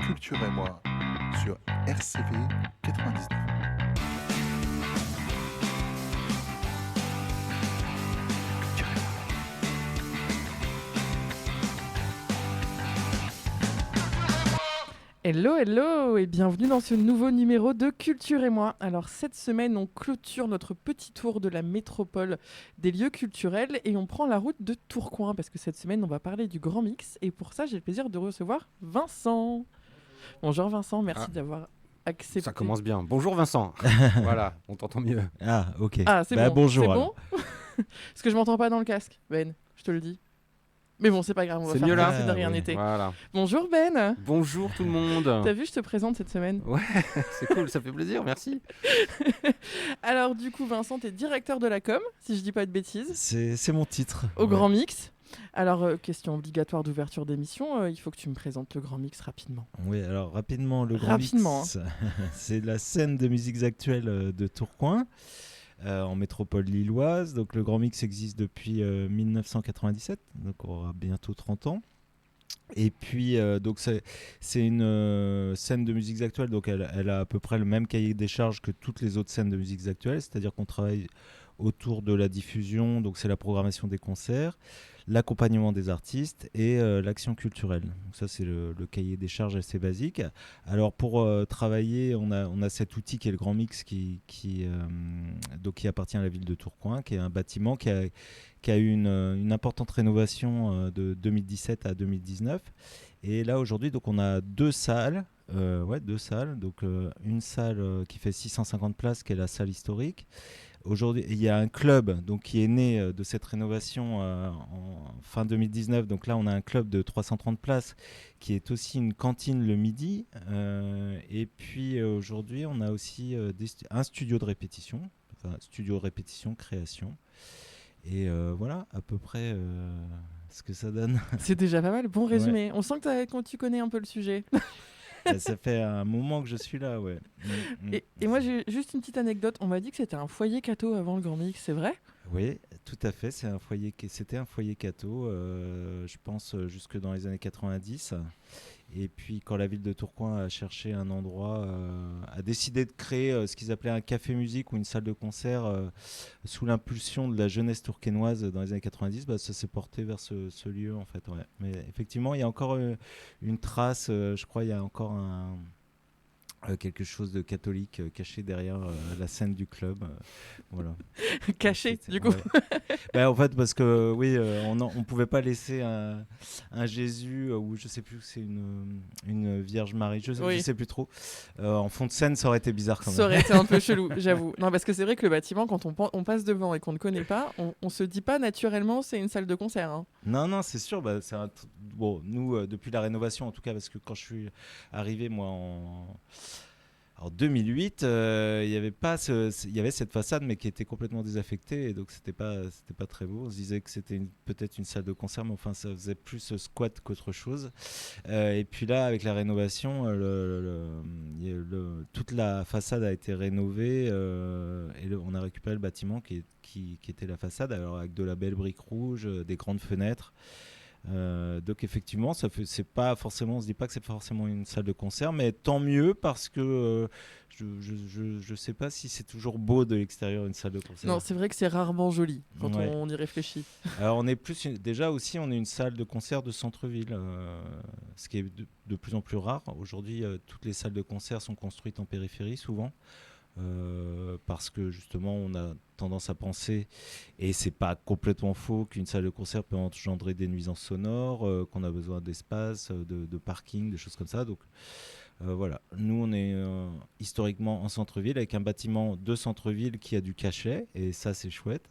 Culture et moi sur RCV 99. Hello, hello et bienvenue dans ce nouveau numéro de Culture et moi. Alors cette semaine, on clôture notre petit tour de la métropole des lieux culturels et on prend la route de Tourcoing parce que cette semaine, on va parler du Grand Mix et pour ça, j'ai le plaisir de recevoir Vincent. Bonjour Vincent, merci d'avoir accepté. Ça commence bien. Bonjour Vincent. Voilà, on t'entend mieux. Ah, ok. Ah, c'est bon. Bonjour. C'est alors. bon Parce que je m'entends pas dans le casque, Ben, je te le dis. Mais bon, c'est pas grave, on va C'est faire mieux là comme si de rien n'était. Voilà. Bonjour Ben. Bonjour tout le monde. T'as vu, je te présente cette semaine. Ouais, c'est cool, ça fait plaisir, merci. Alors du coup, Vincent, t'es directeur de la com, si je dis pas de bêtises, C'est mon titre. au Grand Mix. Alors, question obligatoire d'ouverture d'émission, il faut que tu me présentes le Grand Mix rapidement. Oui, alors rapidement, le Grand Rapidement, Mix, c'est la scène de musiques actuelles de Tourcoing, en métropole lilloise. Donc le Grand Mix existe depuis 1997, donc on aura bientôt 30 ans. Et puis, donc c'est une scène de musiques actuelles, donc elle a à peu près le même cahier des charges que toutes les autres scènes de musiques actuelles, c'est-à-dire qu'on travaille autour de la diffusion, donc c'est la programmation des concerts, l'accompagnement des artistes et l'action culturelle. Donc ça, c'est le cahier des charges assez basique. Alors pour travailler, on a cet outil qui est le Grand Mix qui appartient à la ville de Tourcoing, qui est un bâtiment qui a eu une importante rénovation de 2017 à 2019. Et là, aujourd'hui, donc, on a deux salles. Deux salles. Donc, une salle qui fait 650 places, qui est la salle historique. Aujourd'hui, il y a un club donc, qui est né de cette rénovation en fin 2019. Donc là, on a un club de 330 places qui est aussi une cantine le midi. Et puis aujourd'hui, on a aussi un studio de répétition. Enfin, studio de répétition, création. Et voilà, à peu près ce que ça donne. C'est déjà pas mal, bon résumé. Ouais. On sent que quand tu connais un peu le sujet. Ça fait un moment que je suis là, ouais. Et moi, j'ai juste une petite anecdote. On m'a dit que c'était un foyer catho avant le Grand Mix, c'est vrai ? Oui, tout à fait. C'était un foyer catho, je pense, jusque dans les années 90. Et puis, quand la ville de Tourcoing a cherché un endroit, a décidé de créer ce qu'ils appelaient un café-musique ou une salle de concert sous l'impulsion de la jeunesse tourquenoise dans les années 90, ça s'est porté vers ce lieu, en fait. Ouais. Mais effectivement, il y a encore une trace, je crois, il y a encore quelque chose de catholique caché derrière la scène du club. Voilà. Caché, du coup. Ouais. En fait, parce que oui, on pouvait pas laisser un Jésus ou je sais plus, c'est une Vierge Marie, je sais plus trop. En fond de scène, ça aurait été bizarre quand même. Ça aurait été un peu chelou, j'avoue. Non, parce que c'est vrai que le bâtiment, quand on passe devant et qu'on ne connaît pas, on se dit pas naturellement c'est une salle de concert. Hein. Non, c'est sûr. Bon, nous, depuis la rénovation, en tout cas, parce que quand je suis arrivé, moi, en 2008, il y avait cette façade, mais qui était complètement désaffectée, et donc c'était pas très beau. On se disait que c'était peut-être une salle de concert, mais enfin, ça faisait plus squat qu'autre chose. Et puis là, avec la rénovation, toute la façade a été rénovée, et on a récupéré le bâtiment qui était la façade, alors avec de la belle brique rouge, des grandes fenêtres. Donc effectivement, c'est pas forcément, on se dit pas que c'est forcément une salle de concert, mais tant mieux parce que je sais pas si c'est toujours beau de l'extérieur une salle de concert. Non, c'est vrai que c'est rarement joli quand Ouais. on y réfléchit. Alors on est déjà aussi, on est une salle de concert de centre-ville, ce qui est de plus en plus rare. Aujourd'hui, toutes les salles de concert sont construites en périphérie souvent. Parce que justement on a tendance à penser, et c'est pas complètement faux, qu'une salle de concert peut engendrer des nuisances sonores, qu'on a besoin d'espace, de parking, des choses comme ça. Donc voilà, nous on est historiquement en centre-ville avec un bâtiment de centre-ville qui a du cachet, et ça c'est chouette.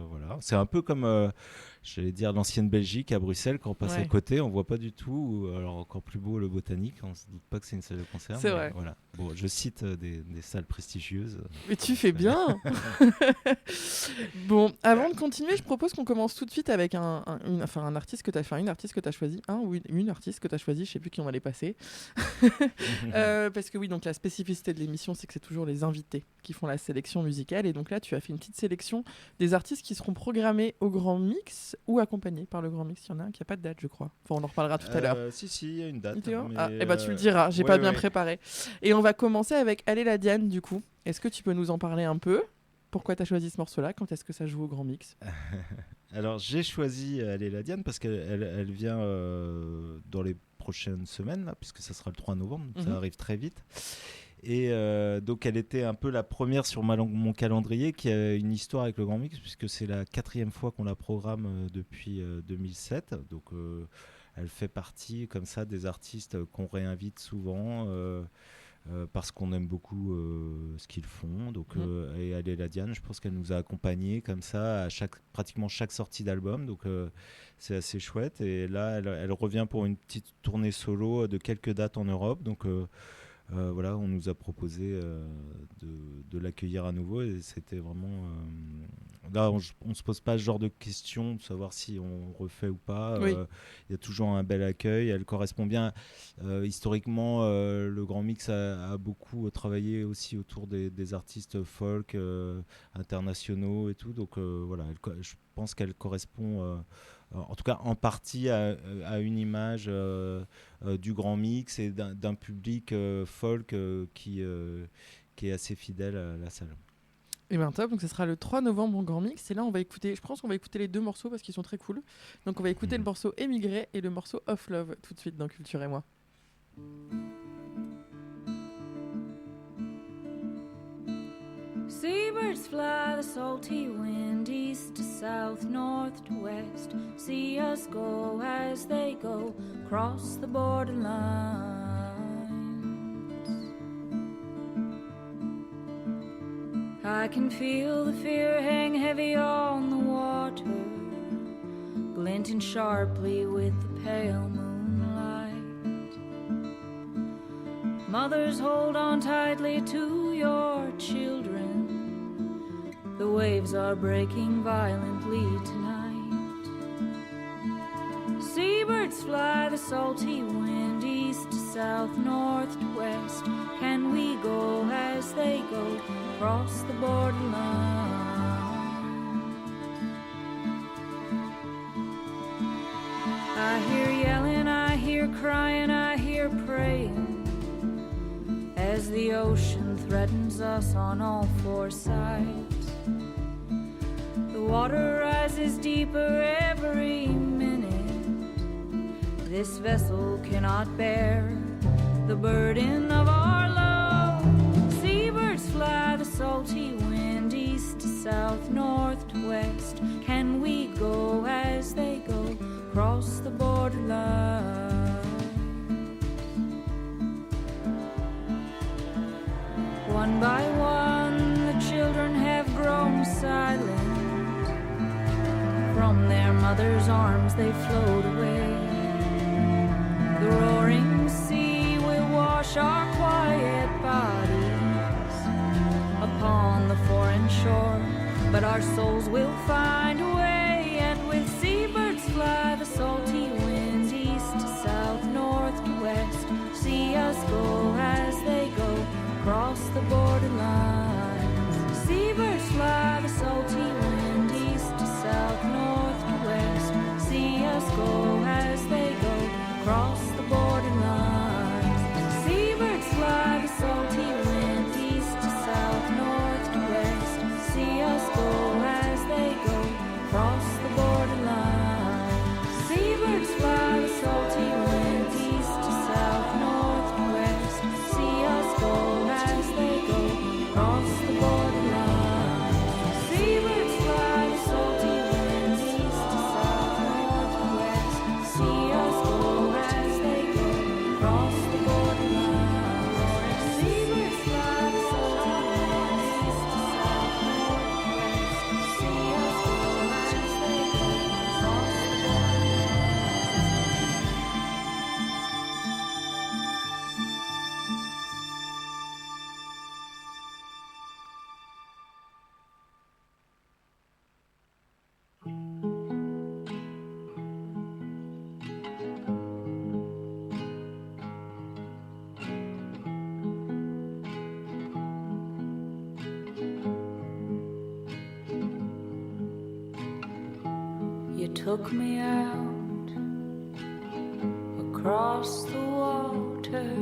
Voilà, c'est un peu comme j'allais dire l'ancienne Belgique à Bruxelles, quand on passe à côté on voit pas du tout, alors encore plus beau le Botanique, on se doute pas que c'est une salle de concert. C'est vrai. Voilà. Bon, je cite des salles prestigieuses. Mais tu fais bien. Bon, avant de continuer, je propose qu'on commence tout de suite avec un artiste que tu as fait, une artiste que tu as choisi, une artiste que tu as choisi, je sais plus qui on allait passer. Parce que oui, donc la spécificité de l'émission, c'est que c'est toujours les invités qui font la sélection musicale. Et donc là, tu as fait une petite sélection des artistes qui seront programmés au Grand Mix. ou accompagné par le Grand Mix. Il y en a un qui n'a pas de date, je crois. Enfin, on en reparlera tout à l'heure. Si, il y a une date. Théo mais, tu le diras, j'ai ouais, pas bien ouais. préparé. Et on va commencer avec Allez la Diane, du coup. Est-ce que tu peux nous en parler un peu ? Pourquoi tu as choisi ce morceau-là ? Quand est-ce que ça joue au Grand Mix ? Alors, j'ai choisi Aller la Diane parce qu'elle vient dans les prochaines semaines, là, puisque ça sera le 3 novembre, donc ça arrive très vite. Et donc, elle était un peu la première sur mon calendrier qui a une histoire avec le Grand Mix, puisque c'est la 4e fois qu'on la programme depuis 2007. Donc, elle fait partie, comme ça, des artistes qu'on réinvite souvent. Parce qu'on aime beaucoup ce qu'ils font. Donc, et Allez la Diane, je pense qu'elle nous a accompagnés comme ça à pratiquement chaque sortie d'album. Donc, c'est assez chouette. Et là, elle revient pour une petite tournée solo de quelques dates en Europe. Donc, voilà, on nous a proposé de l'accueillir à nouveau. Et c'était vraiment... là, on ne se pose pas ce genre de questions, de savoir si on refait ou pas. Oui. Il y a toujours un bel accueil. Elle correspond bien. Historiquement, le Grand Mix a beaucoup travaillé aussi autour des artistes folk internationaux et tout. Donc voilà, je pense qu'elle correspond, en tout cas en partie, à une image du Grand Mix et d'un public folk qui est assez fidèle à la salle. Et bien top, donc ce sera le 3 novembre au Grand Mix. Et là, je pense qu'on va écouter les deux morceaux parce qu'ils sont très cool. Donc on va écouter le morceau Émigré et le morceau Off Love tout de suite dans Culture et moi. Seabirds fly the salty wind east to south, north to west. See us go as they go across the borderlines. I can feel the fear hang heavy on the water, glinting sharply with the pale moonlight. Mothers, hold on tightly to your children. The waves are breaking violently tonight. Seabirds fly the salty wind east to south, north to west. Can we go as they go across the borderline? I hear yelling, I hear crying, I hear praying as the ocean threatens us on all four sides. The water rises deeper every minute. This vessel cannot bear the burden of our load. Seabirds fly the salty wind east to south, north to west. Can we go as they go across the borderline? One by one, the children have grown silent. From their mother's arms they float away. The roaring sea will wash our quiet bodies upon the foreign shore, but our souls will find a way. And with seabirds fly the salty winds east to south, north to west. See us go as they go across the borderlines. Seabirds fly the salty wind east to south, north to west. See us go as they go across the borderlines. Seabirds fly the salty wind east to south, north to west. See us go as they go across took me out across the water,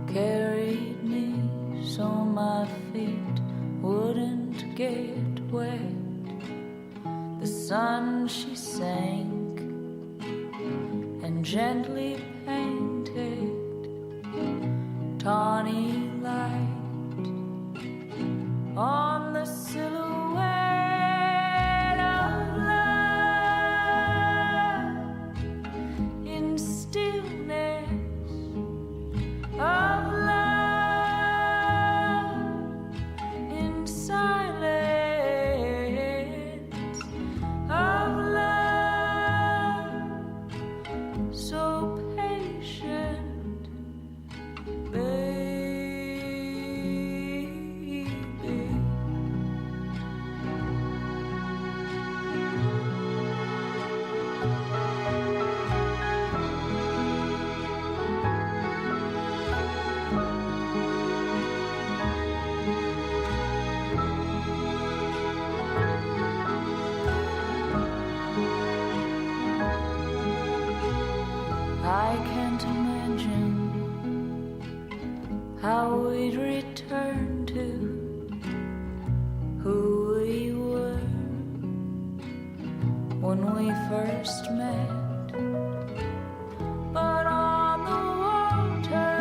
carried me so my feet wouldn't get wet. The sun she sank and gently painted tawny light on the silhouette of love in stillness of love in silence of love so patient, baby. I can't imagine how we'd return to who we were when we first met. But on the water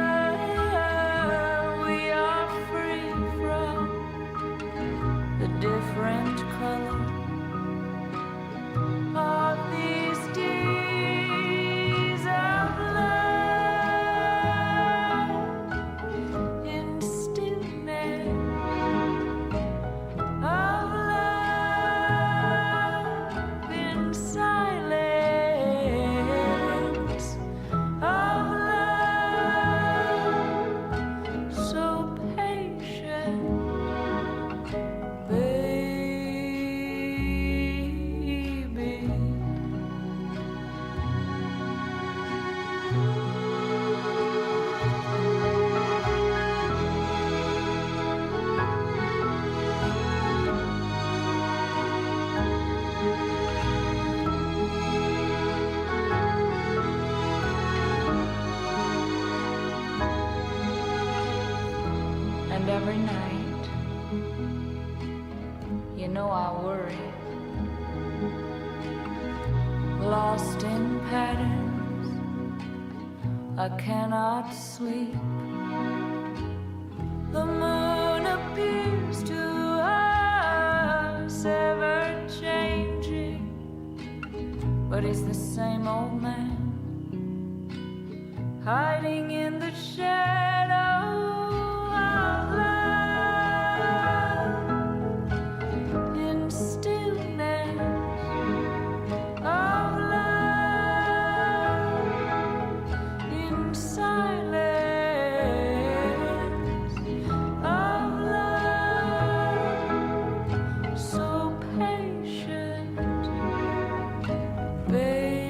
we are free from the different color of these days of love in stillness of love in silence of love so patient, baby. And every night, you know I worry, lost in patterns, I cannot sleep. The moon appears to us ever changing, but he's the same old man hiding in the shadow of love in stillness of love in silence of love so patient, baby.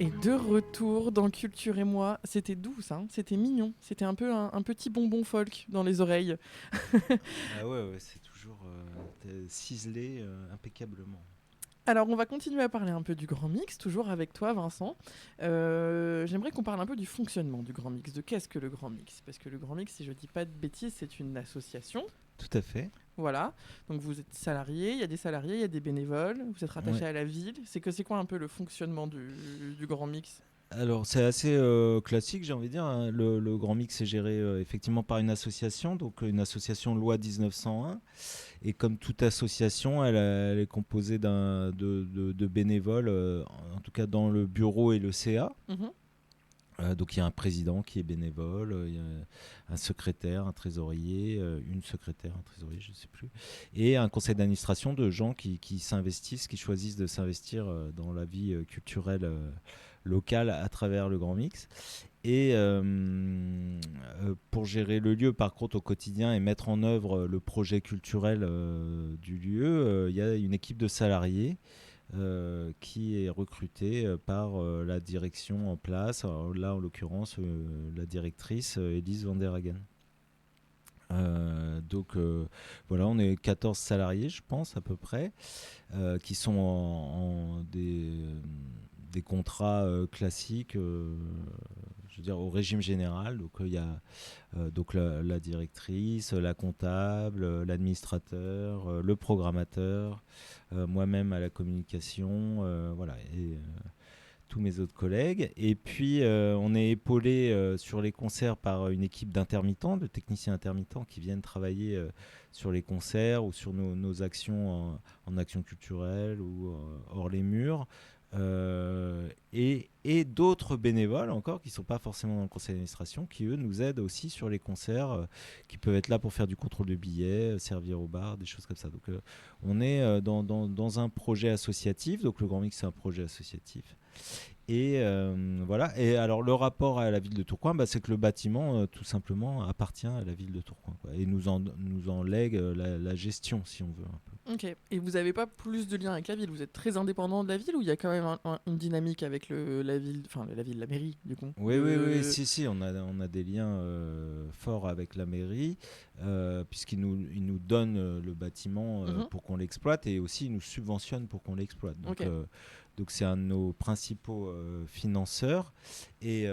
Et de retour dans Culture et moi, c'était doux ça, c'était mignon, c'était un peu un petit bonbon folk dans les oreilles. Ah ouais, c'est toujours ciselé impeccablement. Alors on va continuer à parler un peu du Grand Mix, toujours avec toi Vincent. J'aimerais qu'on parle un peu du fonctionnement du Grand Mix, de qu'est-ce que le Grand Mix. Parce que le Grand Mix, si je dis pas de bêtises, c'est une association. Tout à fait. Voilà, donc vous êtes salarié, il y a des salariés, il y a des bénévoles, vous êtes rattaché à la ville. C'est quoi un peu le fonctionnement du Grand Mix? Alors c'est assez classique, j'ai envie de dire, hein. Le Grand Mix est géré effectivement par une association, donc une association loi 1901. Et comme toute association, elle est composée de bénévoles, en tout cas dans le bureau et le CA. Mhm. Donc il y a un président qui est bénévole, il y a un secrétaire, un trésorier, une secrétaire, un trésorier, je ne sais plus, et un conseil d'administration de gens qui s'investissent, qui choisissent de s'investir dans la vie culturelle locale à travers le Grand Mix. Et pour gérer le lieu, par contre, au quotidien et mettre en œuvre le projet culturel du lieu, il y a une équipe de salariés qui est recrutée par la direction en place. Alors là, en l'occurrence, la directrice Elise Van der Hagen. Donc voilà, on est 14 salariés, je pense, à peu près, qui sont en des contrats classiques, je veux dire au régime général. Donc il y a donc la directrice, la comptable, l'administrateur, le programmateur, moi-même à la communication, voilà, et tous mes autres collègues. Et puis on est épaulé sur les concerts par une équipe d'intermittents, de techniciens intermittents qui viennent travailler sur les concerts ou sur nos actions en action culturelle ou hors les murs. Et d'autres bénévoles encore qui ne sont pas forcément dans le conseil d'administration, qui eux nous aident aussi sur les concerts, qui peuvent être là pour faire du contrôle de billets, servir au bar, des choses comme ça. Donc on est dans un projet associatif, donc le Grand Mix c'est un projet associatif. Et voilà. Et alors le rapport à la ville de Tourcoing, c'est que le bâtiment tout simplement appartient à la ville de Tourcoing, quoi, et nous en lègue la gestion, si on veut un peu. Ok. Et vous n'avez pas plus de lien avec la ville? Vous êtes très indépendant de la ville, ou il y a quand même une dynamique avec la ville, enfin la ville, la mairie du coup? Oui, si, on a des liens forts avec la mairie, puisqu'ils nous donnent le bâtiment pour qu'on l'exploite, et aussi ils nous subventionnent pour qu'on l'exploite. Donc, donc c'est un de nos principaux financeurs. Et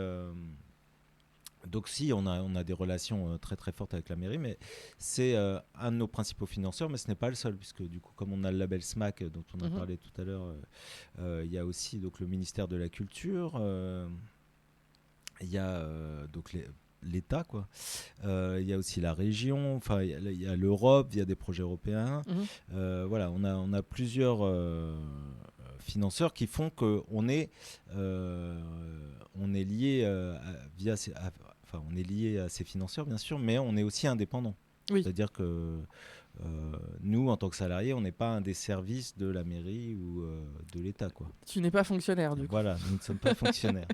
donc si, on a des relations très très fortes avec la mairie, mais c'est un de nos principaux financeurs, mais ce n'est pas le seul, puisque du coup, comme on a le label SMAC dont on a parlé tout à l'heure, il y a aussi donc, le ministère de la Culture, il y a donc l'État, quoi. Il y a aussi la région, enfin il y a l'Europe, il y a des projets européens. Voilà, on a plusieurs financeurs qui font qu'on est lié on est lié à ces financeurs, bien sûr, mais on est aussi indépendant. Oui. C'est-à-dire que nous, en tant que salariés, on n'est pas un des services de la mairie ou de l'État, quoi. Tu n'es pas fonctionnaire, du coup. Voilà, nous ne sommes pas fonctionnaires.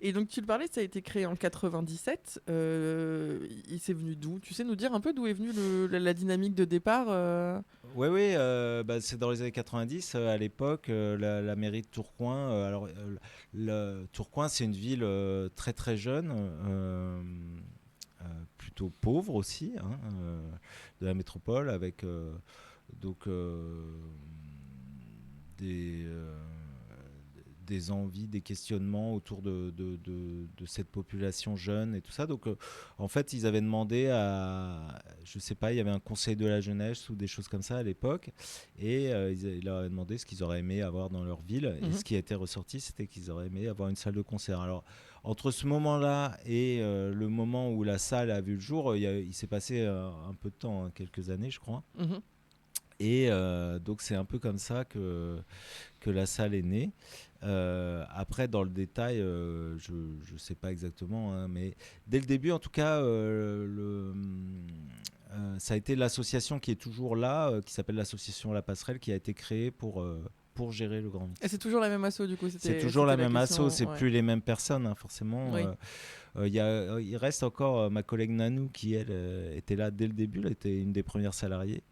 Et donc, tu le parlais, ça a été créé en 97. Il s'est venu d'où? Tu sais nous dire un peu d'où est venue la dynamique de départ? Oui, c'est dans les années 90. À l'époque, la mairie de Tourcoing. Tourcoing, c'est une ville très très jeune, plutôt pauvre aussi, de la métropole, avec des envies, des questionnements autour de cette population jeune et tout ça. Donc, en fait, ils avaient demandé je sais pas, il y avait un conseil de la jeunesse ou des choses comme ça à l'époque, et ils leur avaient demandé ce qu'ils auraient aimé avoir dans leur ville. Et ce qui a été ressorti, c'était qu'ils auraient aimé avoir une salle de concert. Alors, entre ce moment-là et le moment où la salle a vu le jour, il s'est passé un peu de temps, quelques années, je crois. Et donc, c'est un peu comme ça que la salle est née. Après, dans le détail, je ne sais pas exactement, mais dès le début, en tout cas, ça a été l'association qui est toujours là, qui s'appelle l'association La Passerelle, qui a été créée pour gérer le Grand Mix. Et c'est toujours la même asso, du coup? C'est toujours la même asso, c'est plus les mêmes personnes, forcément. Oui. Il reste encore ma collègue Nanou, qui, elle, était là dès le début, elle était une des premières salariées.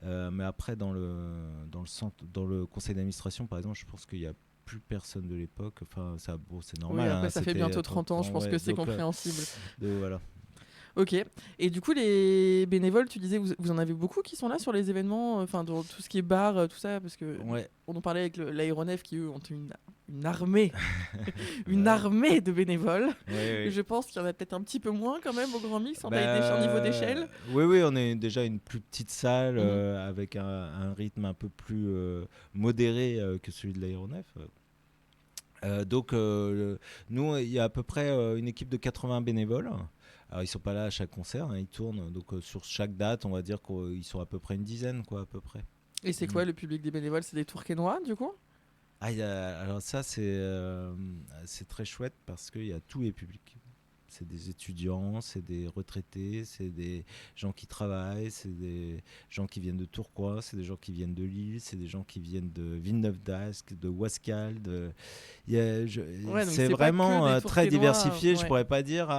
Mais après, dans le conseil d'administration, par exemple, je pense qu'il n'y a plus personne de l'époque. Enfin, c'est normal. Oui, après, ça fait bientôt 30 ans, je pense que c'est compréhensible. Voilà. Ok. Et du coup, les bénévoles, tu disais, vous en avez beaucoup qui sont là sur les événements, dans tout ce qui est bar, tout ça, parce que on en parlait avec l'aéronef qui, eux, ont une une armée, une armée de bénévoles. Oui. Je pense qu'il y en a peut-être un petit peu moins quand même au Grand Mix en niveau d'échelle. Oui, on est déjà une plus petite salle Mhm. avec un rythme un peu plus modéré que celui de l'aéronef. Donc, nous, il y a à peu près une équipe de 80 bénévoles. Alors, ils sont pas là à chaque concert, hein, ils tournent. Donc, sur chaque date, on va dire qu'ils sont à peu près une dizaine, quoi, à peu près. Et c'est quoi le public des bénévoles? C'est des Tourquenois du coup? Alors ça, c'est très chouette parce qu'il y a tous les publics. C'est des étudiants, c'est des retraités, c'est des gens qui travaillent, c'est des gens qui viennent de Tourcoing, c'est des gens qui viennent de Lille, c'est des gens qui viennent de Villeneuve-d'Ascq, de Wascal. Donc C'est c'est pas vraiment que des très Tourquenois, diversifié. Je ouais. pourrais pas dire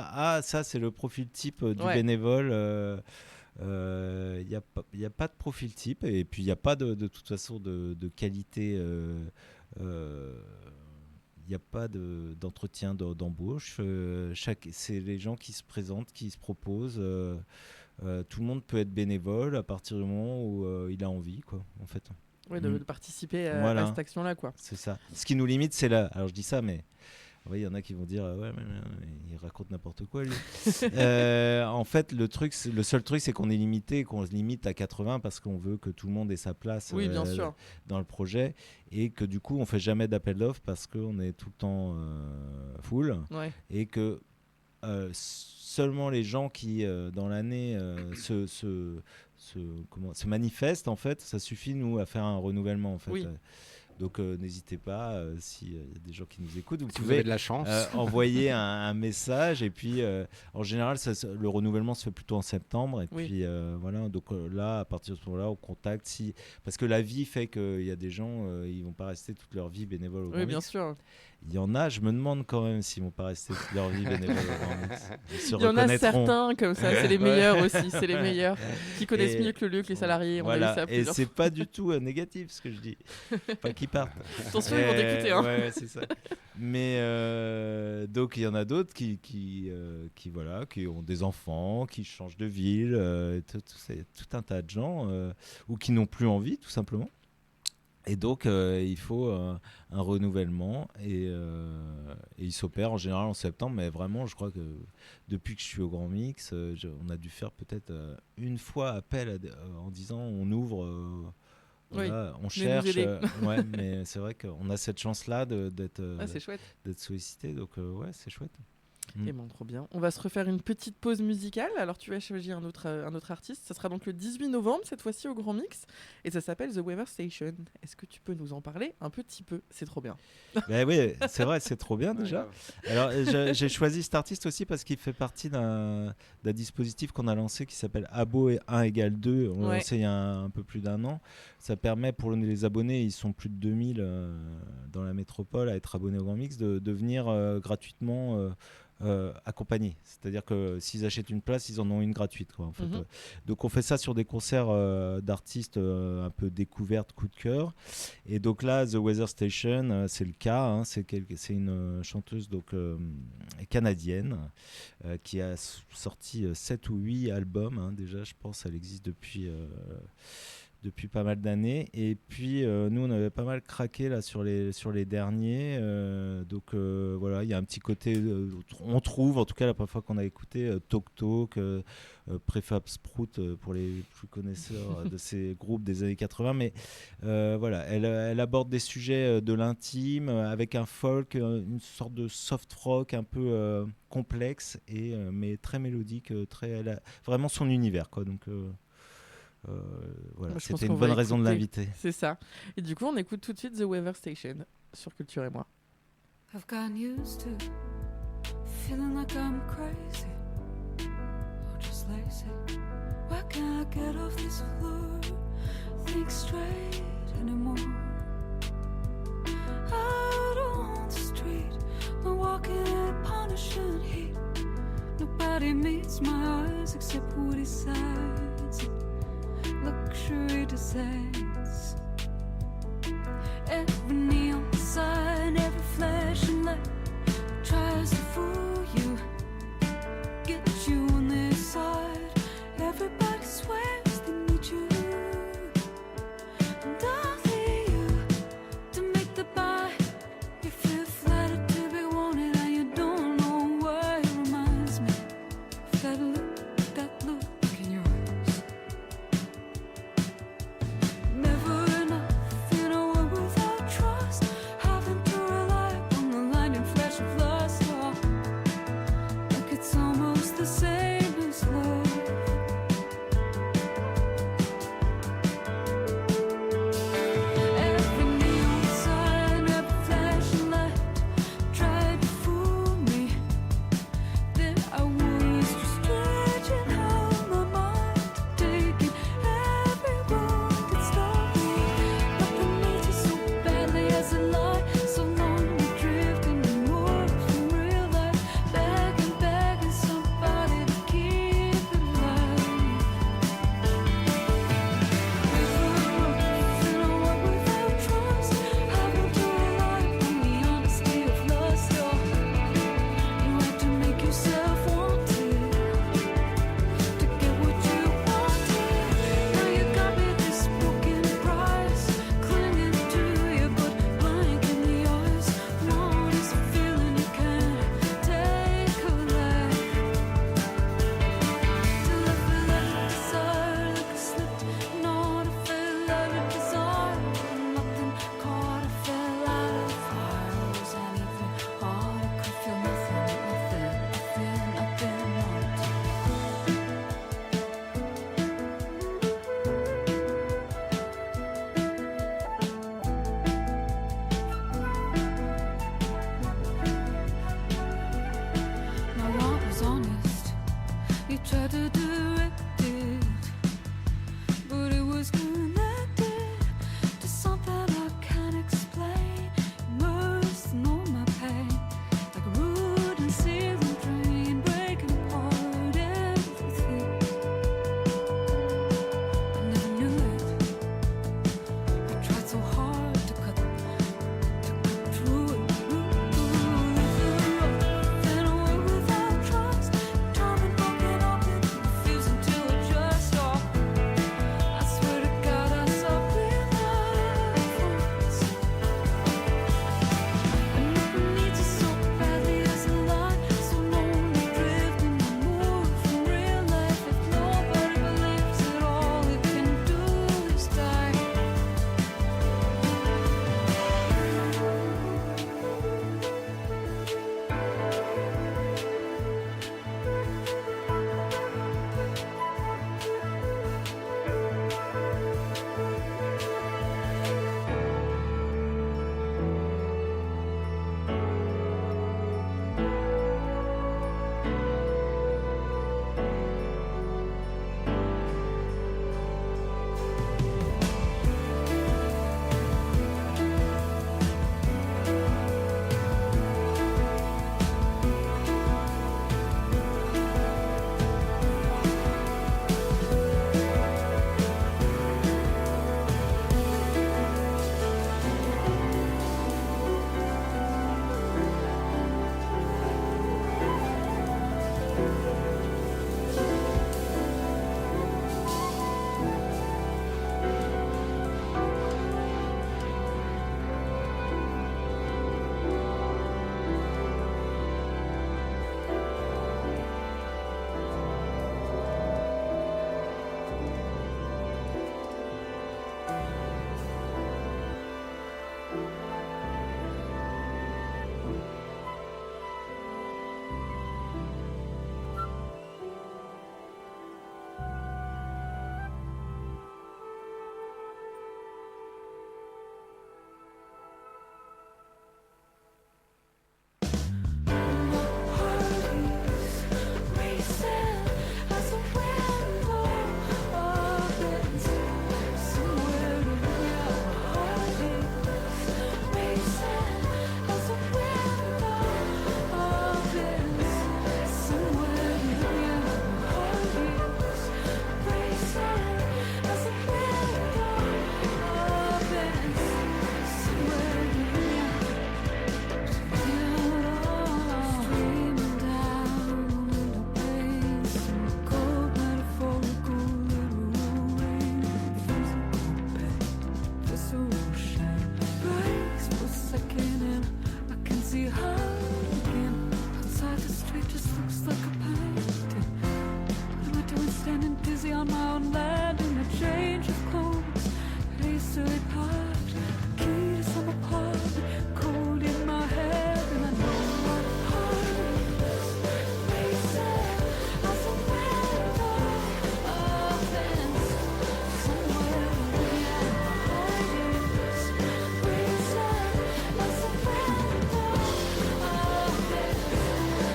ça c'est le profil type du Ouais. bénévole. Il n'y a pas de profil type et puis il n'y a pas de toute façon de qualité. Il n'y a pas d'entretien d'embauche. C'est les gens qui se présentent, qui se proposent. Tout le monde peut être bénévole à partir du moment où il a envie, quoi, en fait. Ouais, de participer à Voilà. cette action-là, quoi. C'est ça. Ce qui nous limite, c'est là. Alors je dis ça, mais il y en a qui vont dire ouais, mais il raconte n'importe quoi lui. En fait, le seul truc, c'est qu'on est limité, qu'on se limite à 80 parce qu'on veut que tout le monde ait sa place Oui, bien sûr. dans le projet et que du coup, on fait jamais d'appel d'offres parce qu'on est tout le temps full Ouais. et que seulement les gens qui dans l'année se manifestent en fait, ça suffit nous à faire un renouvellement en fait. Oui. Donc n'hésitez pas, s'il y a des gens qui nous écoutent, vous Si vous pouvez avez de la chance. envoyer un message et puis en général le renouvellement se fait plutôt en septembre et Oui. puis voilà, donc là à partir de ce moment-là on contacte parce que la vie fait qu'il y a des gens ils vont pas rester toute leur vie bénévoles au Grand Oui, bien Mix. sûr. Il y en a, je me demande quand même s'ils vont pas rester toute leur vie bénévoles au Grand Mix. Ils se Il y en a reconnaîtront. certains comme ça, c'est les meilleurs aussi, c'est les meilleurs qui connaissent Et- mieux que le lieu que les salariés. On a Voilà. vu ça Et plusieurs c'est pas du tout négatif ce que je dis. Pas qu'ils partent. Attention, ils vont t'écouter. Hein. Ouais, c'est ça. Mais donc il y en a d'autres qui ont des enfants, qui changent de ville, c'est tout un tas de gens ou qui n'ont plus envie tout simplement. Et donc il faut un renouvellement et il s'opère en général en septembre. Mais vraiment, je crois que depuis que je suis au Grand Mix, on a dû faire peut-être une fois appel en disant on ouvre. Voilà, on cherche, aider. ouais, mais c'est vrai qu'on a cette chance-là d'être Ah, c'est chouette. sollicité, donc ouais, c'est chouette. Eh ben, trop bien. On va se refaire une petite pause musicale. Alors, tu vas choisir un autre artiste. Ça sera donc le 18 novembre, cette fois-ci au Grand Mix. Et ça s'appelle The Weather Station. Est-ce que tu peux nous en parler un petit peu? C'est trop bien. Ben oui, c'est vrai, c'est trop bien Ouais, déjà. grave. Alors j'ai choisi cet artiste aussi parce qu'il fait partie d'un dispositif qu'on a lancé qui s'appelle Abo 1 égale 2. On l'a Ouais. lancé il y a un peu plus d'1 an. Ça permet pour les abonnés, ils sont plus de 2000 dans la métropole à être abonnés au Grand Mix, de venir gratuitement accompagnés. C'est-à-dire que s'ils achètent une place, ils en ont une gratuite, quoi, en fait. Mhm. Donc on fait ça sur des concerts d'artistes un peu découvertes, coup de cœur. Et donc là, The Weather Station, c'est le cas. Hein, c'est une chanteuse donc, canadienne qui a sorti 7 ou 8 albums. Hein, déjà, je pense qu'elle existe depuis pas mal d'années. Et puis nous on avait pas mal craqué là sur les derniers, donc voilà, il y a un petit côté on trouve, en tout cas la première fois qu'on a écouté Talk Talk, Prefab Sprout pour les plus connaisseurs de ces groupes des années 80, mais voilà, elle aborde des sujets de l'intime avec un folk, une sorte de soft rock un peu complexe et mais très mélodique, elle a vraiment son univers, quoi. Donc voilà, Moi, je pense c'était qu'on une va bonne raison de écouter. l'inviter. C'est ça. Et du coup, on écoute tout de suite The Weather Station sur Culture et moi. I've gotten used to feeling like I'm crazy or just lazy. Why can't I get off this floor? Think straight anymore. Out on the street, we're walking in punishing heat. Nobody meets my eyes except woody sides, luxury designs. Every neon sign, every flashing light tries to fool you, get you on their side. Everybody swears they need you, and only you to make the buy. If hastily packed, key to some apartment, cold in my head, and I know my heart is racing as a window opens somewhere in my heart is racing as a window opens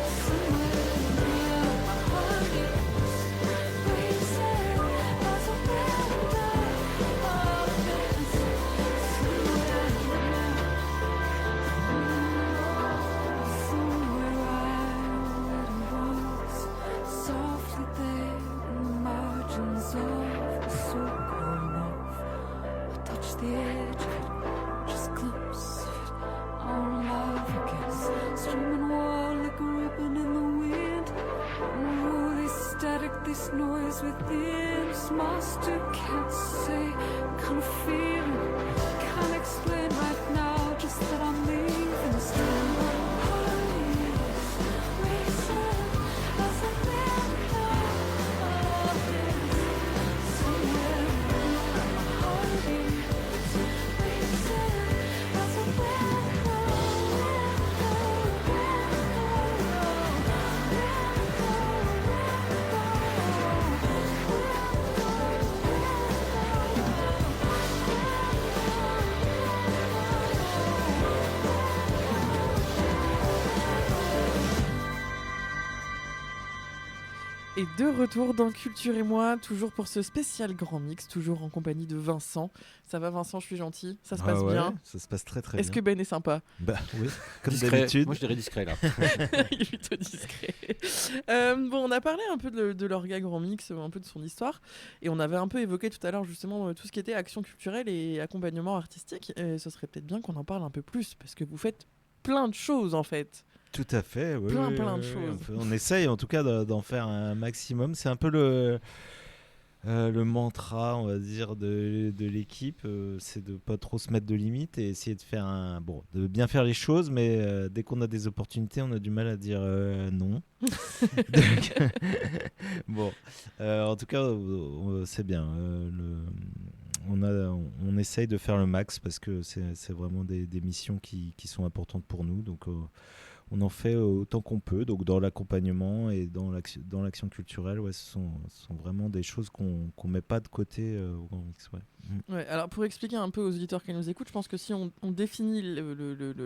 somewhere in my heart is racing as a window opens somewhere I was softly there in the margins of the circle enough. I touched the edge of it, just glimpse of it, our love against swimming wild like a ribbon in the wind. Oh, this static, this noise within, small still can't say, kind of feeling, can't explain right now, just that I'm leaving. Still my heart is racing as a window opens somewhere. My heart is racing as a window. Et de retour dans Culture et moi, toujours pour ce spécial grand mix, toujours en compagnie de Vincent. Ça va Vincent, je suis gentil, ça se passe bien. Ça se passe très très Est-ce bien. que Ben est sympa? Bah oui, comme Discret. d'habitude. Moi, je dirais discret là. Il est plutôt discret. Bon, on a parlé un peu de l'orga grand mix, un peu de son histoire, et on avait un peu évoqué tout à l'heure justement tout ce qui était action culturelle et accompagnement artistique. Et ce serait peut-être bien qu'on en parle un peu plus, parce que vous faites plein de choses en fait. Tout à fait, oui, Plein oui, de oui, choses. On essaye en tout cas d'en faire un maximum. C'est un peu le mantra, on va dire, de l'équipe, c'est de pas trop se mettre de limites et essayer de faire de bien faire les choses, mais dès qu'on a des opportunités, on a du mal à dire non. Donc, bon, en tout cas, c'est bien. On essaye de faire le max parce que c'est vraiment des missions qui sont importantes pour nous. Donc, on en fait autant qu'on peut. Donc, dans l'accompagnement et dans l'action culturelle, ouais, ce sont vraiment des choses qu'on met pas de côté au Grand Mix. Ouais. Ouais, alors pour expliquer un peu aux auditeurs qui nous écoutent, je pense que si on définit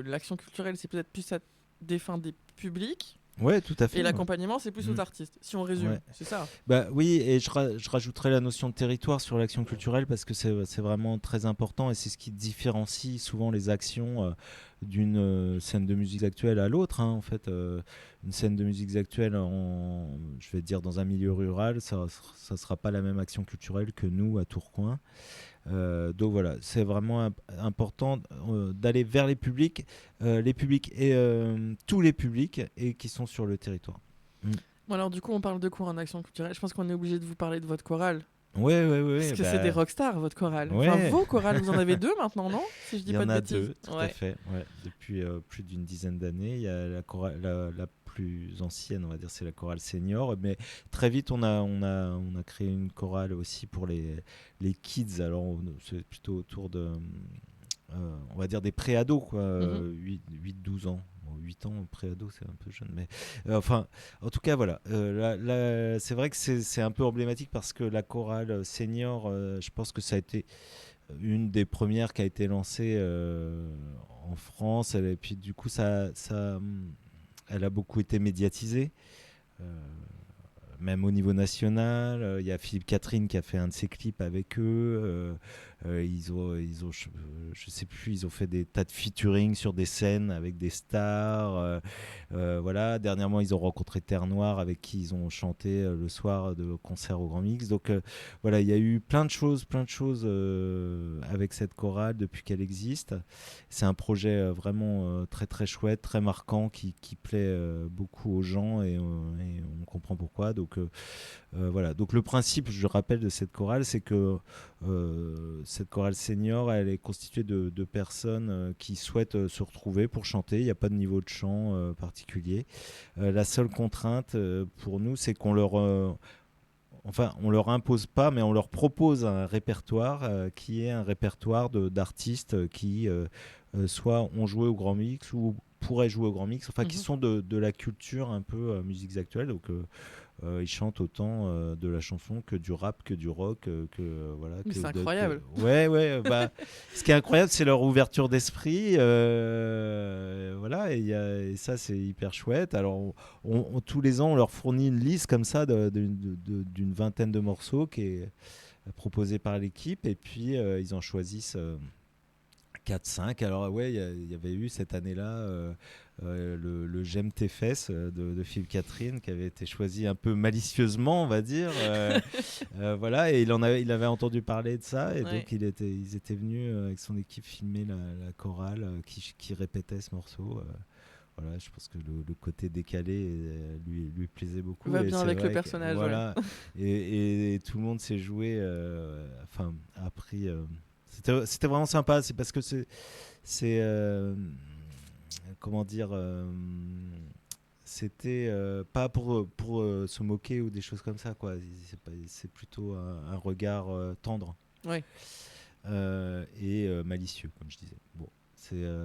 l'action culturelle, c'est peut-être plus à des fins des publics. Ouais, tout à fait. Et l'accompagnement, c'est plus aux Mm. artistes, si on résume. Ouais. C'est ça. Bah oui, et je rajouterais la notion de territoire sur l'action culturelle parce que c'est vraiment très important et c'est ce qui différencie souvent les actions d'une scène de musique actuelle à l'autre. En fait, une scène de musique actuelle, je vais dire dans un milieu rural, ça sera pas la même action culturelle que nous à Tourcoing. Donc voilà, c'est vraiment important d'aller vers les publics et tous les publics et qui sont sur le territoire. Bon, alors du coup, on parle de quoi en action culturelle? Je pense qu'on est obligé de vous parler de votre chorale. Ouais. Parce que c'est des rockstars, votre chorale. Ouais. Enfin, vos chorales, vous en avez deux maintenant, non? Si je dis Il y pas en de a bêtises. deux, tout à fait. Ouais. Depuis plus d'une dizaine d'années, il y a la chorale, la plus ancienne, on va dire, c'est la chorale senior. Mais très vite, on a créé une chorale aussi pour les kids. Alors, c'est plutôt autour de, on va dire, des pré-ados, quoi, 8-12 ans. 8 ans, pré-ado, c'est un peu jeune. Mais enfin, en tout cas, voilà. C'est vrai que c'est un peu emblématique parce que la chorale senior, je pense que ça a été une des premières qui a été lancée en France. Et puis, du coup, elle a beaucoup été médiatisée. Même au niveau national, il y a Philippe Catherine qui a fait un de ses clips avec eux. Ils ont, je sais plus, ils ont fait des tas de featuring sur des scènes avec des stars. Voilà. Dernièrement, ils ont rencontré Terre Noire avec qui ils ont chanté le soir de concert au Grand Mix. Donc voilà, il y a eu plein de choses avec cette chorale depuis qu'elle existe. C'est un projet vraiment très très chouette, très marquant qui plaît beaucoup aux gens et on comprend pourquoi. Donc voilà. Donc le principe, je rappelle, de cette chorale, c'est que cette chorale senior, elle est constituée de personnes qui souhaitent se retrouver pour chanter. Il n'y a pas de niveau de chant particulier. La seule contrainte pour nous, c'est qu'on enfin, on leur impose pas, mais on leur propose un répertoire qui est un répertoire d'artistes qui soit ont joué au Grand Mix ou pourraient jouer au Grand Mix, enfin qui sont de la culture un peu musiques actuelles. Donc ils chantent autant de la chanson que du rap, que du rock, voilà. Mais c'est incroyable. Ouais. Bah, ce qui est incroyable, c'est leur ouverture d'esprit. Voilà, et ça, c'est hyper chouette. Alors, tous les ans, on leur fournit une liste comme ça d'une vingtaine de morceaux qui est proposée par l'équipe, et puis ils en choisissent 4-5. Alors ouais, il y avait eu cette année-là le J'aime tes fesses de Philippe Catherine, qui avait été choisi un peu malicieusement, on va dire. Voilà, et il avait entendu parler de ça, et donc ils étaient venus avec son équipe filmer la chorale qui répétait ce morceau. Voilà, je pense que le côté décalé lui plaisait beaucoup. Va bien avec le personnage. Voilà, et tout le monde s'est joué, enfin, a pris... C'était vraiment sympa, c'est parce que c'est comment dire, c'était pas pour se moquer ou des choses comme ça, quoi. C'est plutôt un regard tendre et malicieux, comme je disais. Bon,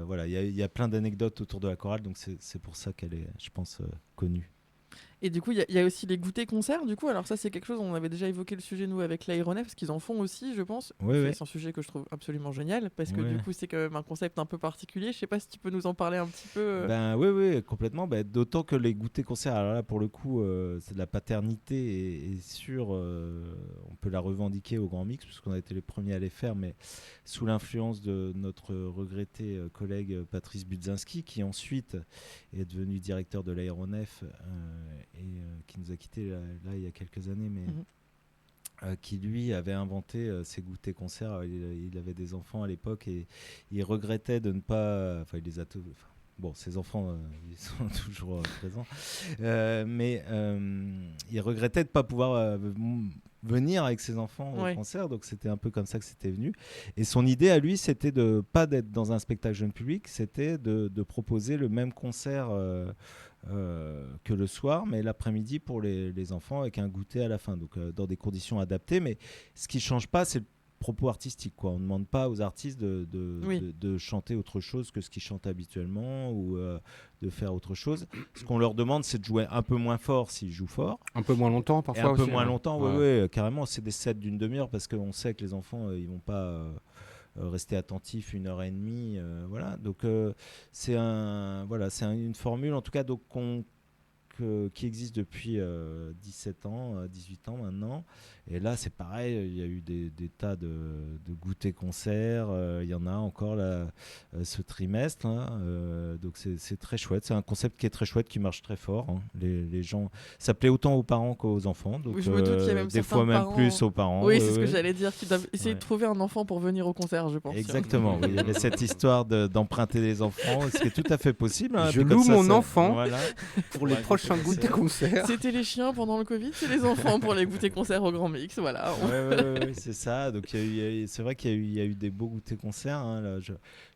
voilà, il y a plein d'anecdotes autour de la chorale, donc c'est pour ça qu'elle est, je pense, connue. Et du coup, il y a aussi les goûters concerts. Du coup, alors ça, c'est quelque chose, on avait déjà évoqué le sujet, nous, avec l'Aéronef, parce qu'ils en font aussi, je pense. C'est un sujet que je trouve absolument génial, parce que du coup, c'est quand même un concept un peu particulier. Je sais pas si tu peux nous en parler un petit peu. Oui, complètement. D'autant que les goûters concerts, alors là, pour le coup, c'est de la paternité, et sûre, on peut la revendiquer au Grand Mix, puisqu'on a été les premiers à les faire, mais sous l'influence de notre regretté collègue Patrice Budzinski, qui ensuite est devenu directeur de l'Aéronef, et qui nous a quittés là il y a quelques années, mais qui lui avait inventé ces goûters concerts. Il avait des enfants à l'époque, et il regrettait de ne pas, enfin il les a bon, ses enfants ils sont toujours présents, mais il regrettait de ne pas pouvoir venir avec ses enfants au concert, donc c'était un peu comme ça que c'était venu. Et son idée à lui, c'était de pas d'être dans un spectacle jeune public, c'était de proposer le même concert que le soir, mais l'après-midi pour les enfants, avec un goûter à la fin, donc dans des conditions adaptées. Mais ce qui change pas, c'est le propos artistique, quoi. On ne demande pas aux artistes de chanter autre chose que ce qu'ils chantent habituellement, ou de faire autre chose. Ce qu'on leur demande, c'est de jouer un peu moins fort s'ils jouent fort. Un peu moins longtemps parfois. Et un aussi, peu moins longtemps, oui, carrément. C'est des sets d'une demi-heure, parce qu'on sait que les enfants, ils vont pas rester attentifs 1h30. Voilà. Donc c'est une formule, en tout cas, donc, qui existe depuis 17 ans, 18 ans maintenant. Et là, c'est pareil, il y a eu des tas de goûters concerts. Il y en a encore là, ce trimestre. Donc c'est très chouette. C'est un concept qui est très chouette, qui marche très fort. Les gens, ça plaît autant aux parents qu'aux enfants. Donc je me doute qu'il y a même des fois même parents... plus aux parents. Oui, c'est ce que j'allais dire, qu'ils doivent essayer de trouver un enfant pour venir au concert, je pense. Exactement. Il y avait cette histoire d'emprunter les enfants, ce qui est tout à fait possible. Je loue mon enfant pour les prochains goûters concerts. C'était les chiens pendant le Covid, c'est les enfants pour les goûters concerts au Grand Mix, voilà. Ouais, c'est ça. Donc c'est vrai qu'il y a eu des beaux goûters concerts. Là, je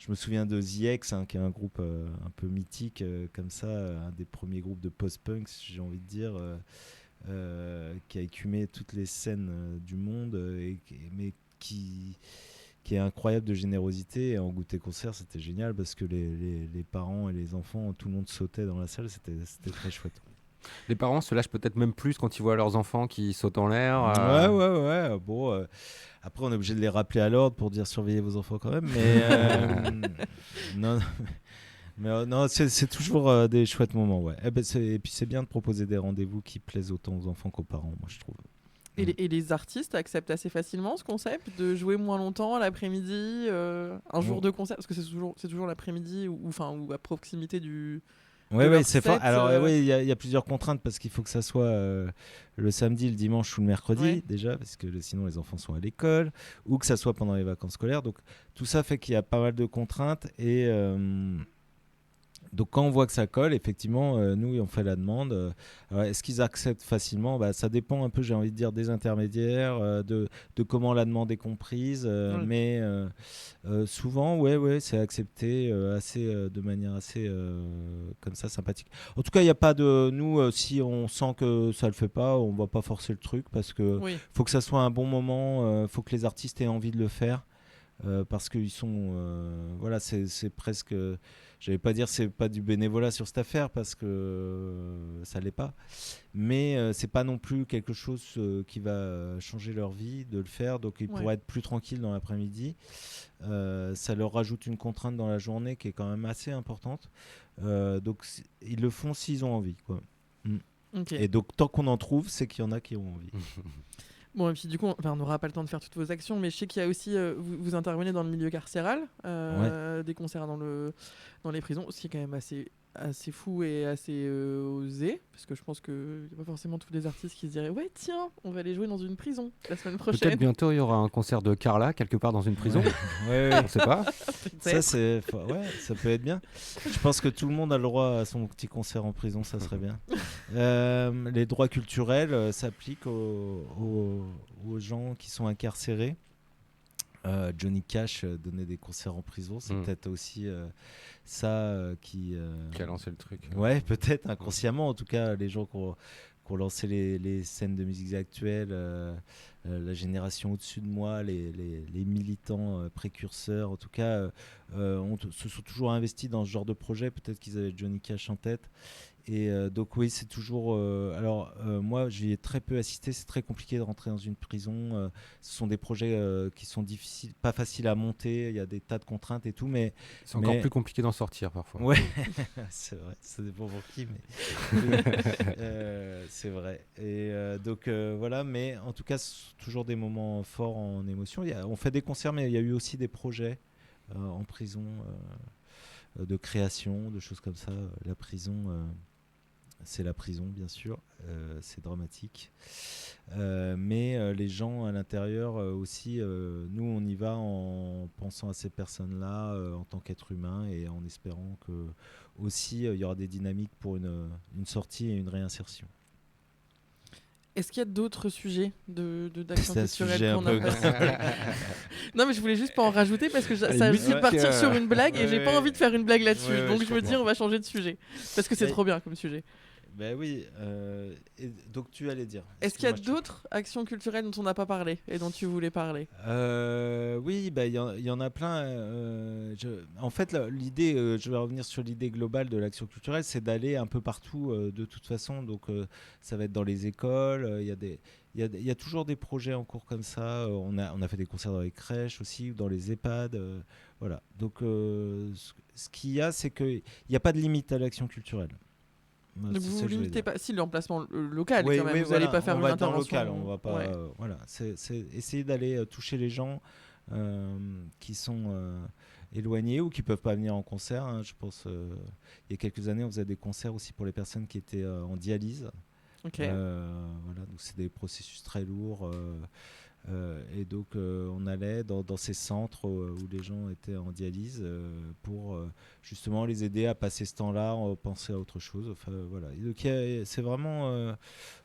me souviens de The X, qui est un groupe un peu mythique comme ça, un des premiers groupes de post-punk, j'ai envie de dire, qui a écumé toutes les scènes du monde, mais qui est incroyable de générosité. Et en goûter concert, c'était génial, parce que les parents et les enfants, tout le monde sautait dans la salle. C'était très chouette. Les parents se lâchent peut-être même plus quand ils voient leurs enfants qui sautent en l'air. Ouais. Bon, après, on est obligé de les rappeler à l'ordre pour dire surveillez vos enfants quand même. Mais non, c'est toujours des chouettes moments. Ouais. Et puis c'est bien de proposer des rendez-vous qui plaisent autant aux enfants qu'aux parents, moi je trouve. Et les artistes acceptent assez facilement ce concept de jouer moins longtemps l'après-midi, un jour de concert, parce que c'est toujours l'après-midi ou à proximité du... Oui, c'est fort. Alors, il y a plusieurs contraintes, parce qu'il faut que ça soit le samedi, le dimanche ou le mercredi, déjà, parce que sinon les enfants sont à l'école, ou que ça soit pendant les vacances scolaires. Donc, tout ça fait qu'il y a pas mal de contraintes, et Donc quand on voit que ça colle, effectivement, nous on fait la demande. Alors, est-ce qu'ils acceptent facilement ? Ça dépend un peu, j'ai envie de dire, des intermédiaires, de comment la demande est comprise. Mais souvent, c'est accepté de manière assez comme ça sympathique. En tout cas, il n'y a pas de nous si on sent que ça le fait pas, on va pas forcer le truc parce que faut que ça soit un bon moment, faut que les artistes aient envie de le faire. Parce qu'ils sont c'est presque, j'allais pas dire c'est pas du bénévolat sur cette affaire parce que ça l'est pas, mais c'est pas non plus quelque chose qui va changer leur vie de le faire, donc ils pourraient être plus tranquilles dans l'après-midi. Ça leur rajoute une contrainte dans la journée qui est quand même assez importante, donc ils le font s'ils ont envie, quoi. Okay. Et donc tant qu'on en trouve, c'est qu'il y en a qui ont envie. Bon, et puis du coup, on n'aura pas le temps de faire toutes vos actions, mais je sais qu'il y a aussi, vous intervenez dans le milieu carcéral, des concerts dans les prisons, ce qui est quand même assez fou et assez osé, parce que je pense qu'il n'y a pas forcément tous les artistes qui se diraient « Ouais, tiens, on va aller jouer dans une prison la semaine prochaine. » Peut-être bientôt, il y aura un concert de Carla, quelque part dans une prison. On ne sait pas. Ça peut être bien. Je pense que tout le monde a le droit à son petit concert en prison, ça serait bien. Les droits culturels s'appliquent aux gens qui sont incarcérés. Johnny Cash donnait des concerts en prison, c'est peut-être aussi ça qui a lancé le truc. Ouais, peut-être inconsciemment, en tout cas, les gens qui ont lancé les scènes de musique actuelle, la génération au-dessus de moi, les militants précurseurs, en tout cas, se sont toujours investis dans ce genre de projet. Peut-être qu'ils avaient Johnny Cash en tête. Et donc oui, c'est toujours... moi, j'y ai très peu assisté. C'est très compliqué de rentrer dans une prison. Ce sont des projets qui sont difficiles, pas faciles à monter. Il y a des tas de contraintes et tout, mais... C'est encore plus compliqué d'en sortir parfois. Ouais, c'est vrai. Ça dépend pour qui, mais... c'est vrai. Et donc voilà, mais en tout cas, c'est toujours des moments forts en émotion. On fait des concerts, mais il y a eu aussi des projets en prison, de création, de choses comme ça. La prison... c'est la prison, bien sûr, c'est dramatique. Mais les gens à l'intérieur aussi, nous, on y va en pensant à ces personnes-là en tant qu'êtres humains et en espérant que aussi il y aura des dynamiques pour une sortie et une réinsertion. Est-ce qu'il y a d'autres sujets d'action culturelle qu'on a pas Non, mais je voulais juste pas en rajouter parce que ça risque de partir sur une blague et j'ai pas envie de faire une blague là-dessus. Donc je me dis on va changer de sujet parce que c'est trop bien comme sujet. Ben oui, et donc tu allais dire. Est-ce qu'il y a d'autres actions culturelles dont on n'a pas parlé et dont tu voulais parler ? Oui, il y en a plein. En fait, l'idée, je vais revenir sur l'idée globale de l'action culturelle, c'est d'aller un peu partout de toute façon. Donc ça va être dans les écoles, il y a toujours des projets en cours comme ça. On a fait des concerts dans les crèches aussi, ou dans les EHPAD. Voilà. Donc ce qu'il y a, c'est qu'il n'y a pas de limite à l'action culturelle. Donc vous ne limitez pas, si l'emplacement local, quand même, vous n'allez pas faire une intervention. Local, on va pas. Voilà, c'est essayer d'aller toucher les gens qui sont éloignés ou qui peuvent pas venir en concert. Hein. Je pense, il y a quelques années, on faisait des concerts aussi pour les personnes qui étaient en dialyse. Okay. Voilà, donc c'est des processus très lourds. Et donc on allait dans ces centres où les gens étaient en dialyse pour justement les aider à passer ce temps-là, penser à autre chose. Enfin, voilà. Donc, c'est vraiment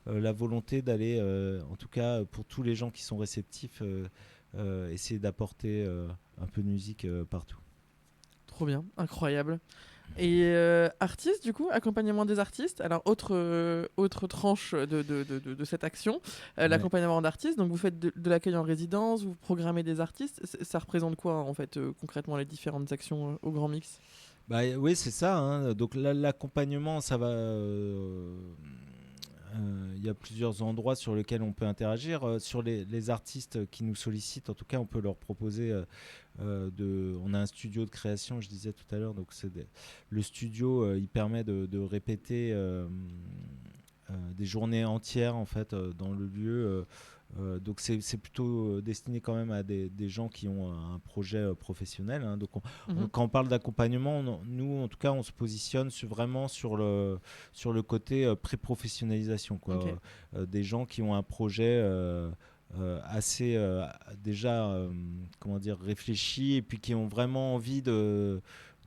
la volonté d'aller, en tout cas pour tous les gens qui sont réceptifs, essayer d'apporter un peu de musique partout. Trop bien, incroyable. Et artistes, du coup, accompagnement des artistes. Alors, autre tranche de cette action, l'accompagnement d'artistes. Donc, vous faites de l'accueil en résidence, vous programmez des artistes. Ça représente quoi, en fait, concrètement, les différentes actions au Grand Mix ? Oui, c'est ça. Hein. Donc, l'accompagnement, ça va... il y a plusieurs endroits sur lesquels on peut interagir. Sur les artistes qui nous sollicitent, en tout cas, on peut leur proposer... on a un studio de création, je disais tout à l'heure. Donc le studio, il permet de répéter des journées entières en fait dans le lieu. Donc c'est plutôt destiné quand même à des gens qui ont un projet professionnel. Hein. Donc quand on parle d'accompagnement, nous en tout cas on se positionne vraiment sur le côté pré-professionnalisation, quoi. Okay. Des gens qui ont un projet assez déjà comment dire réfléchi et puis qui ont vraiment envie de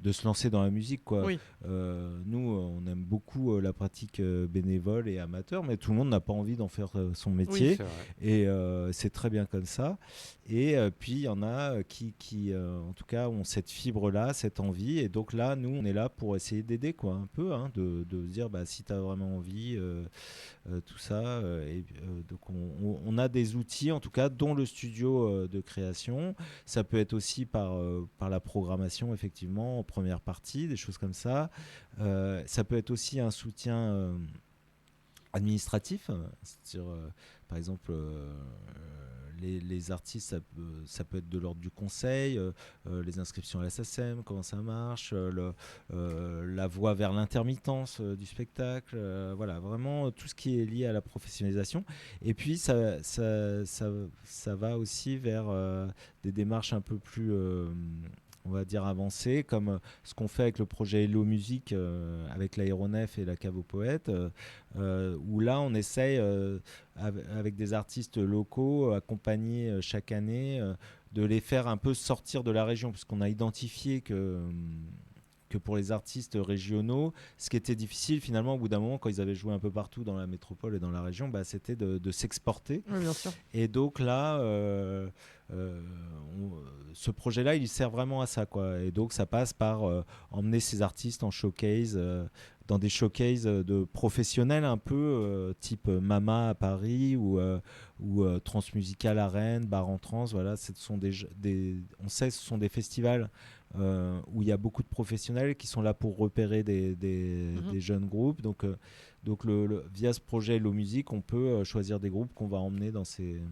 de se lancer dans la musique, quoi. Oui. Nous, on aime beaucoup la pratique bénévole et amateur, mais tout le monde n'a pas envie d'en faire son métier. C'est vrai. Et c'est très bien comme ça. Et puis il y en a qui en tout cas ont cette fibre-là, cette envie. Et donc là, nous, on est là pour essayer d'aider, quoi, un peu, hein, de dire si tu as vraiment envie, tout ça. Donc on a des outils, en tout cas, dont le studio de création. Ça peut être aussi par la programmation, effectivement, en première partie, des choses comme ça. Ça peut être aussi un soutien administratif, c'est-à-dire par exemple les artistes, ça peut être de l'ordre du conseil, les inscriptions à la SACEM, comment ça marche, la voie vers l'intermittence du spectacle, voilà, vraiment tout ce qui est lié à la professionnalisation. Et puis ça va aussi vers des démarches un peu plus on va dire avancé, comme ce qu'on fait avec le projet Hello Music, avec l'aéronef et la cave aux poètes, où là on essaye avec des artistes locaux accompagnés chaque année de les faire un peu sortir de la région, parce qu'on a identifié que pour les artistes régionaux, ce qui était difficile finalement au bout d'un moment, quand ils avaient joué un peu partout dans la métropole et dans la région, c'était de s'exporter. Oui, bien sûr. Et donc là, ce projet-là, il sert vraiment à ça, quoi. Et donc ça passe par emmener ces artistes en showcase, dans des showcases de professionnels un peu, type Mama à Paris ou Transmusical à Rennes, Bar en Trans. Voilà, ce sont on sait que ce sont des festivals où il y a beaucoup de professionnels qui sont là pour repérer des jeunes groupes. Donc via ce projet Hello Music, on peut choisir des groupes qu'on va emmener dans ces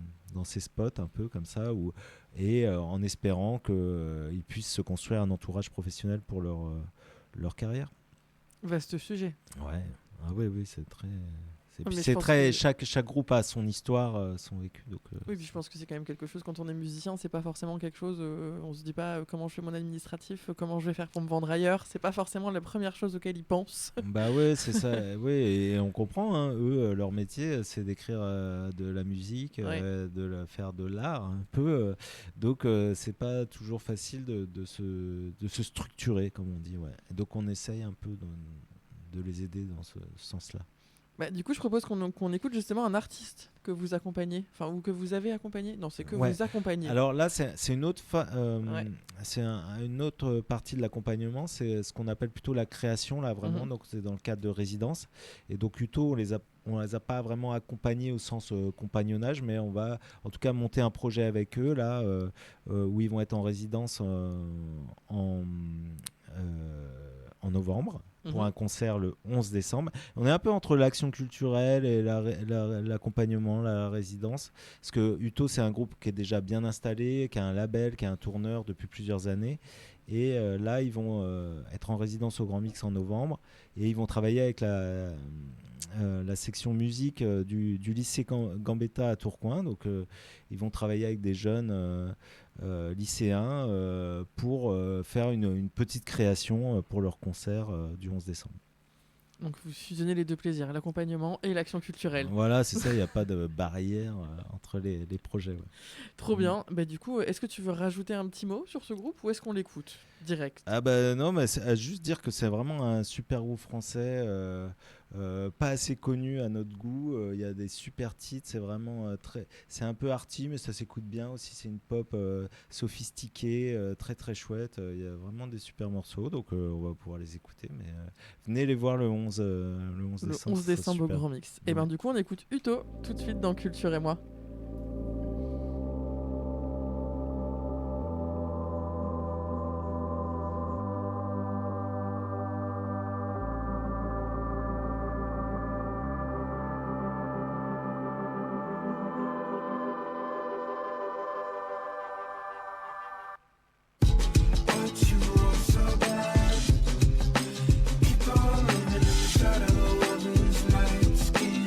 spots un peu comme ça, en espérant qu'ils puissent se construire un entourage professionnel pour leur carrière. Vaste sujet. Ouais, oui, c'est très... Mais c'est je pense très que- chaque groupe a son histoire, son vécu. Donc, Oui, puis je pense que c'est quand même quelque chose, quand on est musicien, c'est pas forcément quelque chose, on se dit pas comment je fais mon administratif, comment je vais faire pour me vendre ailleurs, c'est pas forcément la première chose auquel ils pensent. Bah ouais, c'est ça. Oui, et on comprend, hein, eux, leur métier, c'est d'écrire de la musique, faire de l'art un peu. Donc c'est pas toujours facile de se structurer, comme on dit. Ouais. Et donc on essaye un peu de les aider dans ce sens-là. Bah, du coup, je propose qu'on écoute justement un artiste que vous accompagnez, ou que vous avez accompagné. Non, c'est que Ouais. vous accompagnez. Alors là, c'est une autre, Ouais. c'est une autre partie de l'accompagnement, c'est ce qu'on appelle plutôt la création, là, vraiment. Mhm. Donc c'est dans le cadre de résidence. Et donc Uto, on les a pas vraiment accompagnés au sens compagnonnage, mais on va en tout cas monter un projet avec eux, là, où ils vont être en résidence en novembre, pour Mhm. un concert le 11 décembre. On est un peu entre l'action culturelle et l'accompagnement, la résidence. Parce que Uto, c'est un groupe qui est déjà bien installé, qui a un label, qui a un tourneur depuis plusieurs années. Et là, ils vont être en résidence au Grand Mix en novembre. Et ils vont travailler avec la section musique du lycée Gambetta à Tourcoing. Donc, ils vont travailler avec des jeunes lycéens pour faire une petite création pour leur concert du 11 décembre. Donc vous fusionnez les deux plaisirs, l'accompagnement et l'action culturelle. Voilà, c'est ça, il n'y a pas de barrière entre les projets. Ouais. Trop bien. Bah, du coup, est-ce que tu veux rajouter un petit mot sur ce groupe ou est-ce qu'on l'écoute direct? Ah bah non, mais c'est à juste dire que c'est vraiment un super groupe français, pas assez connu à notre goût. Il y a des super titres, c'est vraiment c'est un peu arty, mais ça s'écoute bien aussi. C'est une pop sophistiquée, très très chouette. Il y a vraiment des super morceaux, donc on va pouvoir les écouter. Mais venez les voir le 11 Le décembre. 11 ce sera décembre au super. Grand Mix. Et ben Ouais. du coup, on écoute Uto tout de suite dans Culture et moi. Dark skins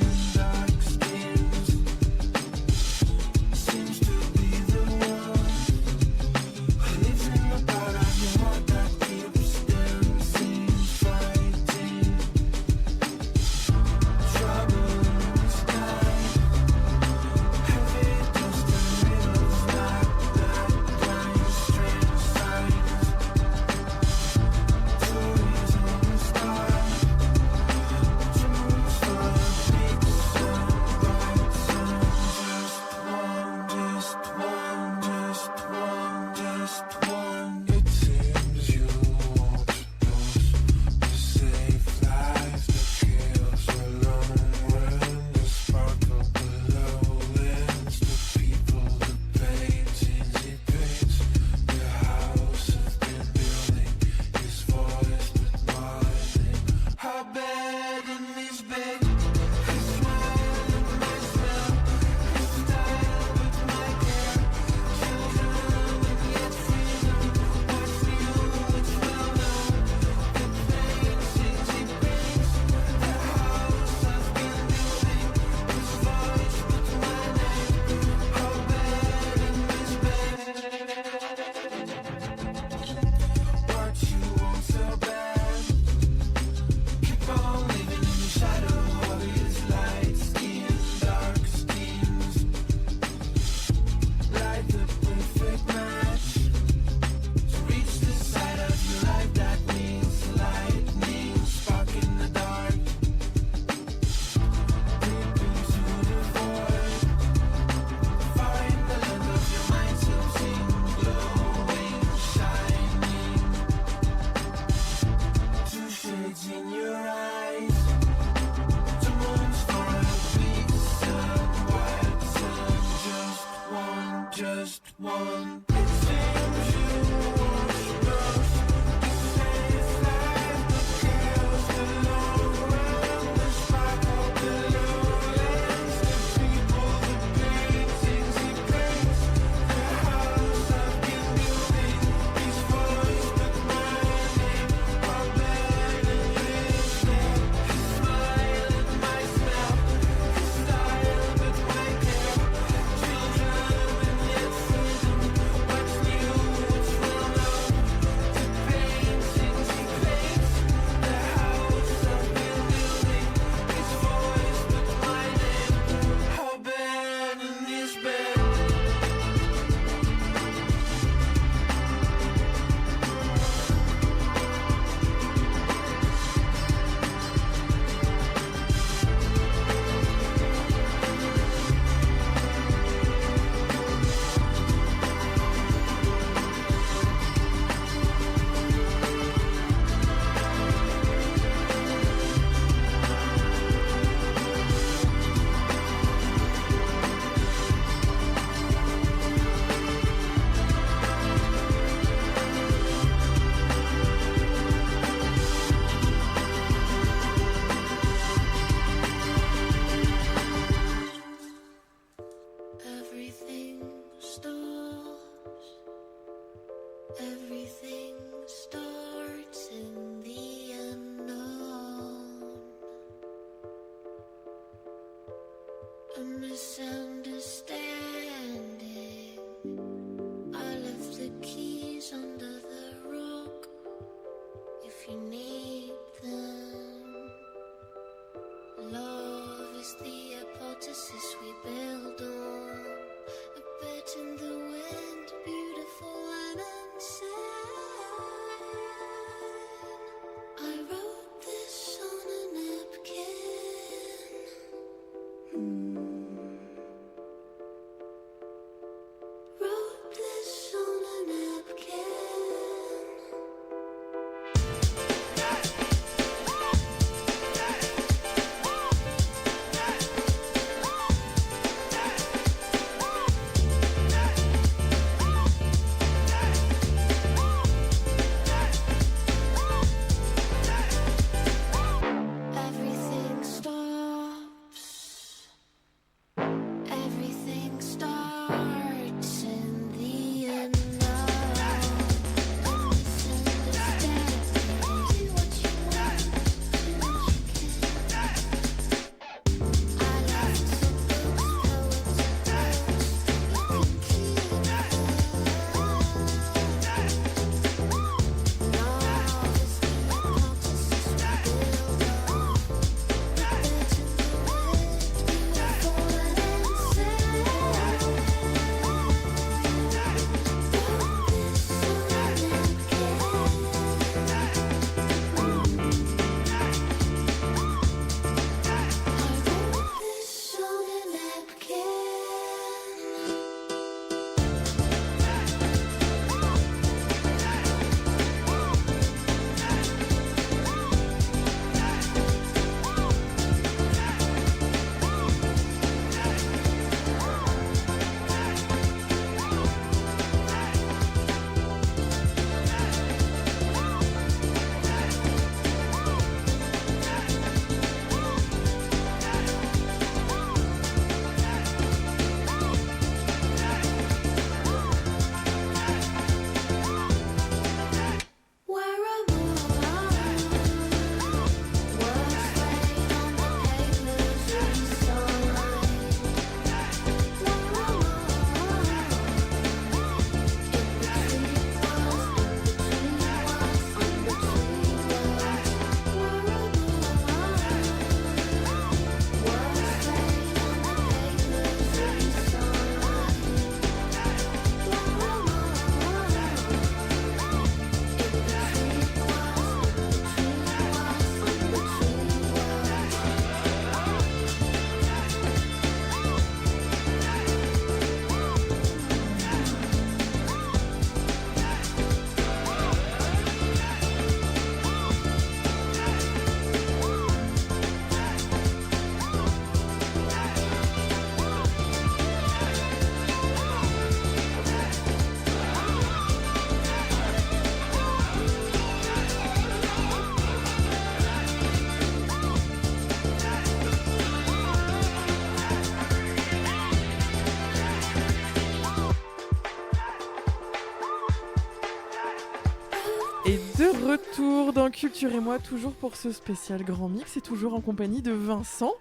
Et de retour dans Culture et moi, toujours pour ce spécial Grand Mix et toujours en compagnie de Vincent.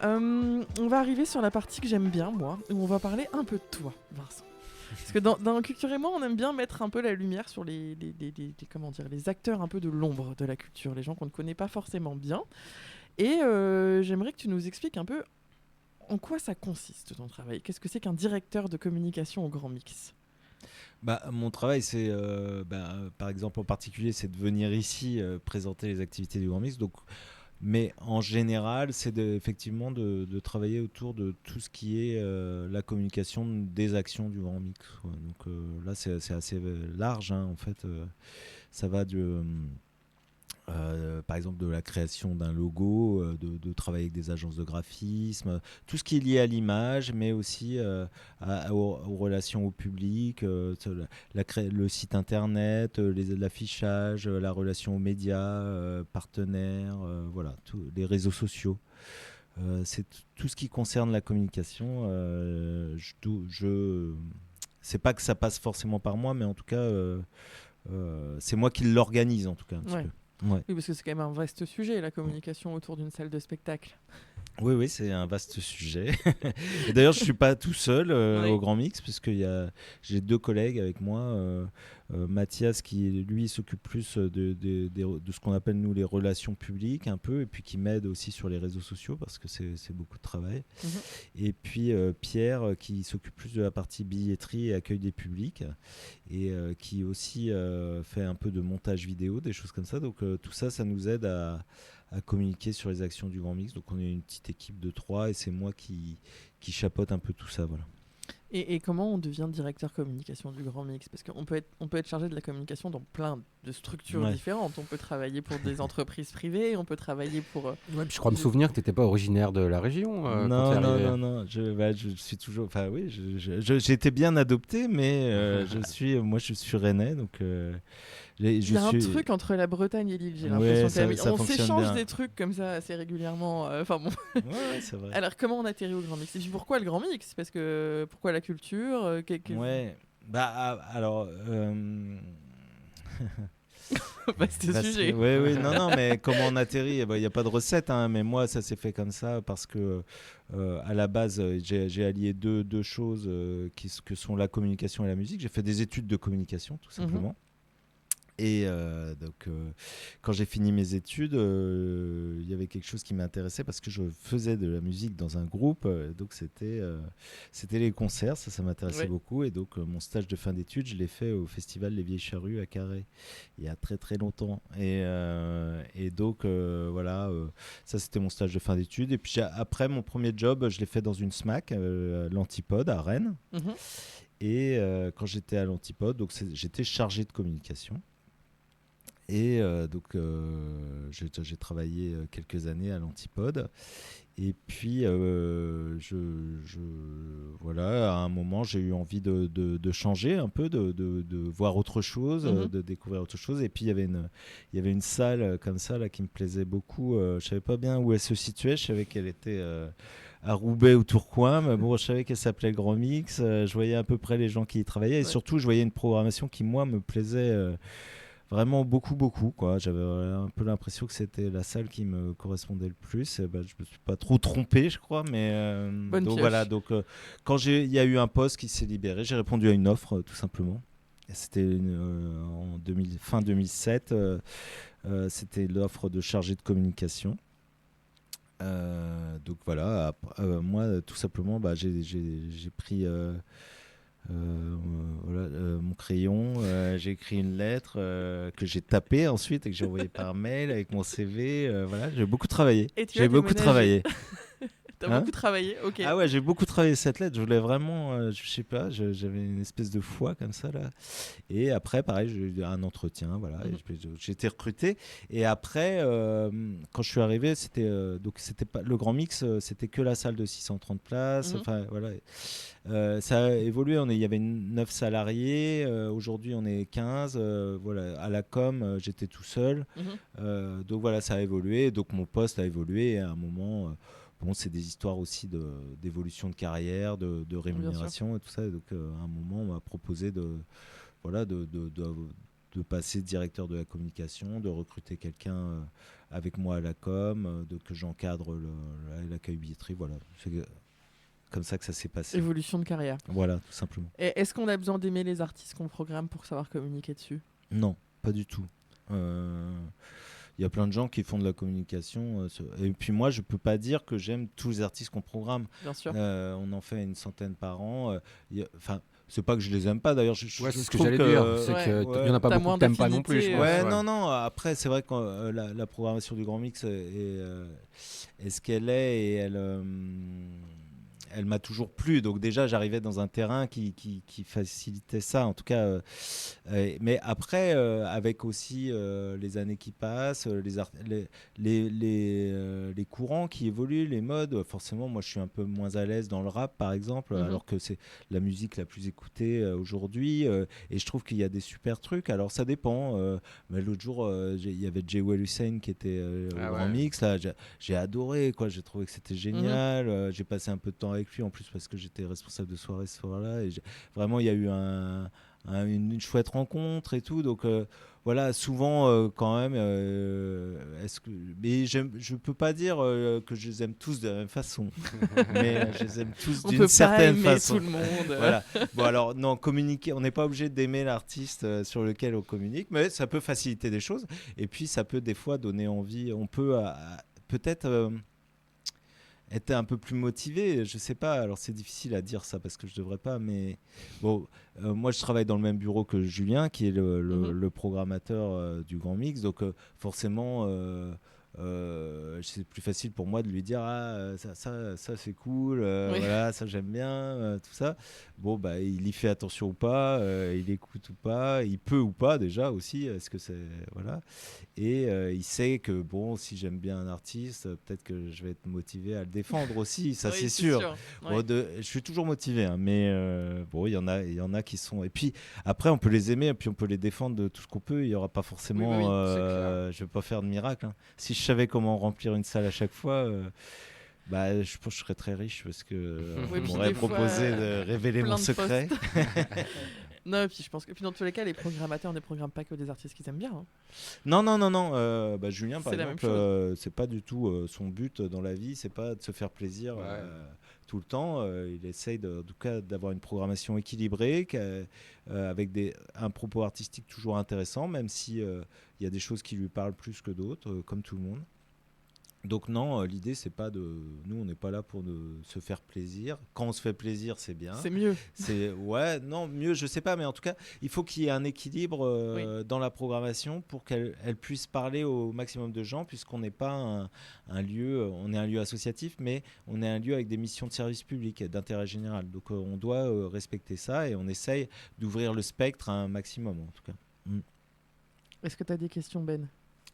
On va arriver sur la partie que j'aime bien, moi, où on va parler un peu de toi, Vincent. Parce que dans Culture et moi, on aime bien mettre un peu la lumière sur les acteurs un peu de l'ombre de la culture, les gens qu'on ne connaît pas forcément bien. Et j'aimerais que tu nous expliques un peu en quoi ça consiste ton travail. Qu'est-ce que c'est qu'un directeur de communication au Grand Mix ? Mon travail, c'est, par exemple, en particulier, c'est de venir ici présenter les activités du Grand Mix. Donc, mais en général, c'est effectivement de travailler autour de tout ce qui est la communication des actions du Grand Mix, quoi. Donc là, c'est assez large, hein, en fait. Ça va par exemple de la création d'un logo, de travailler avec des agences de graphisme, tout ce qui est lié à l'image, mais aussi aux relations au public, le site internet, l'affichage, la relation aux médias, partenaires, voilà, les réseaux sociaux. C'est tout ce qui concerne la communication. C'est pas que ça passe forcément par moi, mais en tout cas, c'est moi qui l'organise en tout cas un petit peu. Ouais. Oui, parce que c'est quand même un vaste sujet, la communication autour d'une salle de spectacle. Oui, c'est un vaste sujet. Et d'ailleurs, je ne suis pas tout seul au Grand Mix, puisque j'ai 2 collègues avec moi. Mathias, qui lui s'occupe plus de ce qu'on appelle nous les relations publiques, un peu, et puis qui m'aide aussi sur les réseaux sociaux, parce que c'est beaucoup de travail. Et puis Pierre, qui s'occupe plus de la partie billetterie et accueil des publics, et qui aussi fait un peu de montage vidéo, des choses comme ça. Donc tout ça, ça nous aide à communiquer sur les actions du Grand Mix. Donc on est une petite équipe de 3 et c'est moi qui chapeaute un peu tout ça, voilà. Et comment on devient directeur communication du Grand Mix ? Parce qu'on peut être chargé de la communication dans plein de structures différentes. On peut travailler pour des entreprises privées, on peut travailler pour... Ouais, puis je crois me souvenir que tu n'étais pas originaire de la région quand tu es arrivé. Non. Je suis toujours... Enfin oui, j'ai été bien adopté, mais moi je suis rennais, donc... Il y a un truc entre la Bretagne et l'île, j'ai l'impression. On s'échange bien. des trucs comme ça assez régulièrement. Ouais, c'est vrai. Alors, comment on atterrit au Grand Mix ? Et puis, pourquoi le Grand Mix ? Parce que pourquoi la culture Ouais, alors... Vaste sujet. Oui, non, mais comment on atterrit ? Il n'y a pas de recette, hein, mais moi, ça s'est fait comme ça parce que, à la base, j'ai allié deux choses que sont la communication et la musique. J'ai fait des études de communication, tout simplement. Et donc, quand j'ai fini mes études, il y avait quelque chose qui m'intéressait parce que je faisais de la musique dans un groupe. Donc, c'était les concerts, ça m'intéressait beaucoup. Et donc, mon stage de fin d'études, je l'ai fait au festival Les Vieilles Charrues à Carhaix, il y a très très longtemps. Et donc, voilà, ça c'était mon stage de fin d'études. Et puis, après, mon premier job, je l'ai fait dans une SMAC, l'Antipode à Rennes. Et quand j'étais à l'Antipode, donc j'étais chargé de communication. Et donc j'ai travaillé quelques années à l'Antipode. Et puis voilà, à un moment j'ai eu envie de changer un peu, de voir autre chose, de découvrir autre chose. Et puis il y avait une salle comme ça là qui me plaisait beaucoup. Je savais pas bien où elle se situait. Je savais qu'elle était à Roubaix ou Tourcoing, mais bon, je savais qu'elle s'appelait Grand Mix. Je voyais à peu près les gens qui y travaillaient, et surtout je voyais une programmation qui moi me plaisait vraiment beaucoup, quoi. J'avais un peu l'impression que c'était la salle qui me correspondait le plus. Je me suis pas trop trompé, je crois, mais donc voilà. Donc quand il y a eu un poste qui s'est libéré, j'ai répondu à une offre tout simplement. Et c'était fin 2007. C'était l'offre de chargé de communication. Donc voilà. Moi, tout simplement, j'ai pris mon crayon, j'ai écrit une lettre que j'ai tapée ensuite et que j'ai envoyée par mail avec mon CV. Voilà, j'ai beaucoup travaillé. J'ai beaucoup travaillé. T'as beaucoup travaillé, ok. Ah ouais, j'ai beaucoup travaillé cette lettre. Je voulais vraiment, je sais pas, j'avais une espèce de foi comme ça là. Et après, pareil, j'ai eu un entretien, voilà. Et j'ai été recruté. Et après, quand je suis arrivé, donc c'était pas le Grand Mix, c'était que la salle de 630 places. Enfin voilà. Ça a évolué. Il y avait 9 salariés. Aujourd'hui, on est 15. Voilà. À la com, j'étais tout seul. Donc voilà, ça a évolué. Donc mon poste a évolué. Et à un moment. Bon, c'est des histoires aussi d'évolution de carrière, de rémunération et tout ça. Et donc, à un moment, on m'a proposé passer directeur de la communication, de recruter quelqu'un avec moi à la com, que j'encadre l'accueil billetterie. Voilà, c'est comme ça que ça s'est passé. Évolution de carrière. Voilà, tout simplement. Et est-ce qu'on a besoin d'aimer les artistes qu'on programme pour savoir communiquer dessus ? Non, pas du tout. Il y a plein de gens qui font de la communication. Et puis moi, je peux pas dire que j'aime tous les artistes qu'on programme. Bien sûr. On en fait une centaine par an. C'est pas que je les aime pas. D'ailleurs, Ouais, c'est ce que trouve j'allais dire. C'est Ouais. qu'il Ouais. y en a pas T'as beaucoup moins que t'aimes pas non plus. d'affinité, Je pense. Ouais, non. Après, c'est vrai que la programmation du Grand Mix est ce qu'elle est et elle m'a toujours plu. Donc déjà, j'arrivais dans un terrain qui facilitait ça. En tout cas, mais après, avec aussi les années qui passent, les courants qui évoluent, les modes. Forcément, moi, je suis un peu moins à l'aise dans le rap, par exemple, alors que c'est la musique la plus écoutée aujourd'hui. Et je trouve qu'il y a des super trucs. Alors, ça dépend. Mais l'autre jour, il y avait Jay Hussein qui était au Grand Mix. Là, j'ai adoré, quoi. J'ai trouvé que c'était génial. J'ai passé un peu de temps avec lui en plus parce que j'étais responsable de soirée ce soir-là. Et vraiment, il y a eu une chouette rencontre et tout. Donc voilà, souvent quand même. Mais je peux pas dire que je les aime tous de la même façon. Mais je les aime tous d'une certaine façon. On peut pas aimer tout le monde. Voilà. Bon alors non, communiquer, on n'est pas obligé d'aimer l'artiste sur lequel on communique, mais ça peut faciliter des choses. Et puis ça peut des fois donner envie. On peut peut-être être un peu plus motivé, je sais pas. Alors c'est difficile à dire ça parce que je devrais pas, mais bon, moi je travaille dans le même bureau que Julien, qui est le programmateur du Grand Mix, donc forcément. C'est plus facile pour moi de lui dire ça c'est cool, voilà, ça j'aime bien, tout ça. Bon bah il y fait attention ou pas, il écoute ou pas, il peut ou pas déjà aussi, est-ce que c'est voilà. Et il sait que bon, si j'aime bien un artiste, peut-être que je vais être motivé à le défendre aussi, ça Oui, c'est sûr. Ouais. Bon, je suis toujours motivé, hein, mais bon, il y en a qui sont. Et puis après, on peut les aimer, et puis on peut les défendre de tout ce qu'on peut. Il y aura pas forcément. Oui, c'est clair. Je vais pas faire de miracle. Hein. Si je savais comment remplir une salle à chaque fois. Bah, je pense que je serais très riche parce que Oui, on puis m'aurait des fois, proposé de révéler plein mon de secret. Non, et puis je pense que dans tous les cas, les programmateurs ne programment pas que des artistes qu'ils aiment bien. Hein. Non. Bah, Julien, par C'est la même exemple, c'est pas du tout son but dans la vie, c'est pas de se faire plaisir tout le temps. Il essaye en tout cas d'avoir une programmation équilibrée, avec un propos artistique toujours intéressant, même si il y a des choses qui lui parlent plus que d'autres, comme tout le monde. Donc non, l'idée c'est pas nous on n'est pas là pour se faire plaisir. Quand on se fait plaisir, c'est bien. C'est mieux. Mieux, je sais pas, mais en tout cas, il faut qu'il y ait un équilibre dans la programmation pour qu'elle puisse parler au maximum de gens, puisqu'on n'est pas un lieu, on est un lieu associatif, mais on est un lieu avec des missions de service public, d'intérêt général. Donc on doit respecter ça et on essaye d'ouvrir le spectre à un maximum en tout cas. Est-ce que tu as des questions, Ben ?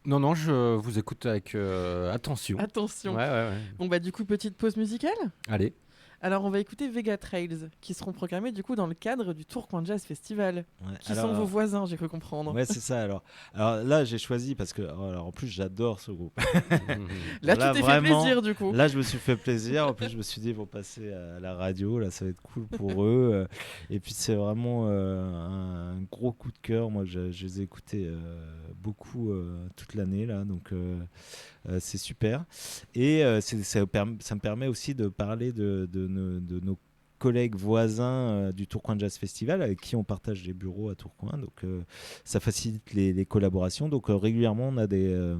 Non, je vous écoute avec attention. Attention. Ouais. Bon bah du coup, petite pause musicale. Allez. Alors on va écouter Vega Trails, qui seront programmés du coup dans le cadre du Tourcoing Jazz Festival. Qui sont vos voisins, j'ai cru comprendre. Ouais, c'est ça. Alors là, j'ai choisi parce que en plus, j'adore ce groupe. Là, tu t'es fait plaisir du coup. Là, je me suis fait plaisir. En plus, je me suis dit, ils vont passer à la radio. Là, ça va être cool pour eux. Et puis, c'est vraiment un gros coup de cœur. Moi, je les ai écoutés beaucoup toute l'année. Là, donc, c'est super. Et ça me permet aussi de parler de nos collègues voisins du Tourcoing Jazz Festival avec qui on partage des bureaux à Tourcoing, donc ça facilite les collaborations. Donc régulièrement on a des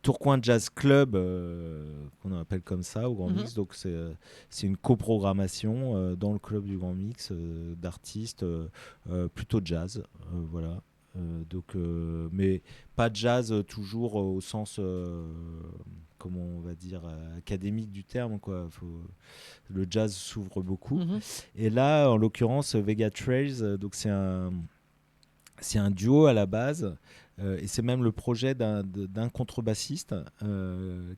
Tourcoing Jazz Club qu'on appelle comme ça au Grand Mix, donc c'est une coprogrammation dans le club du Grand Mix d'artistes plutôt jazz, voilà. Donc, mais pas jazz toujours au sens comment on va dire académique du terme, quoi. Le jazz s'ouvre beaucoup. Et là en l'occurrence Vega Trails, donc c'est un duo à la base Et c'est même le projet d'un contrebassiste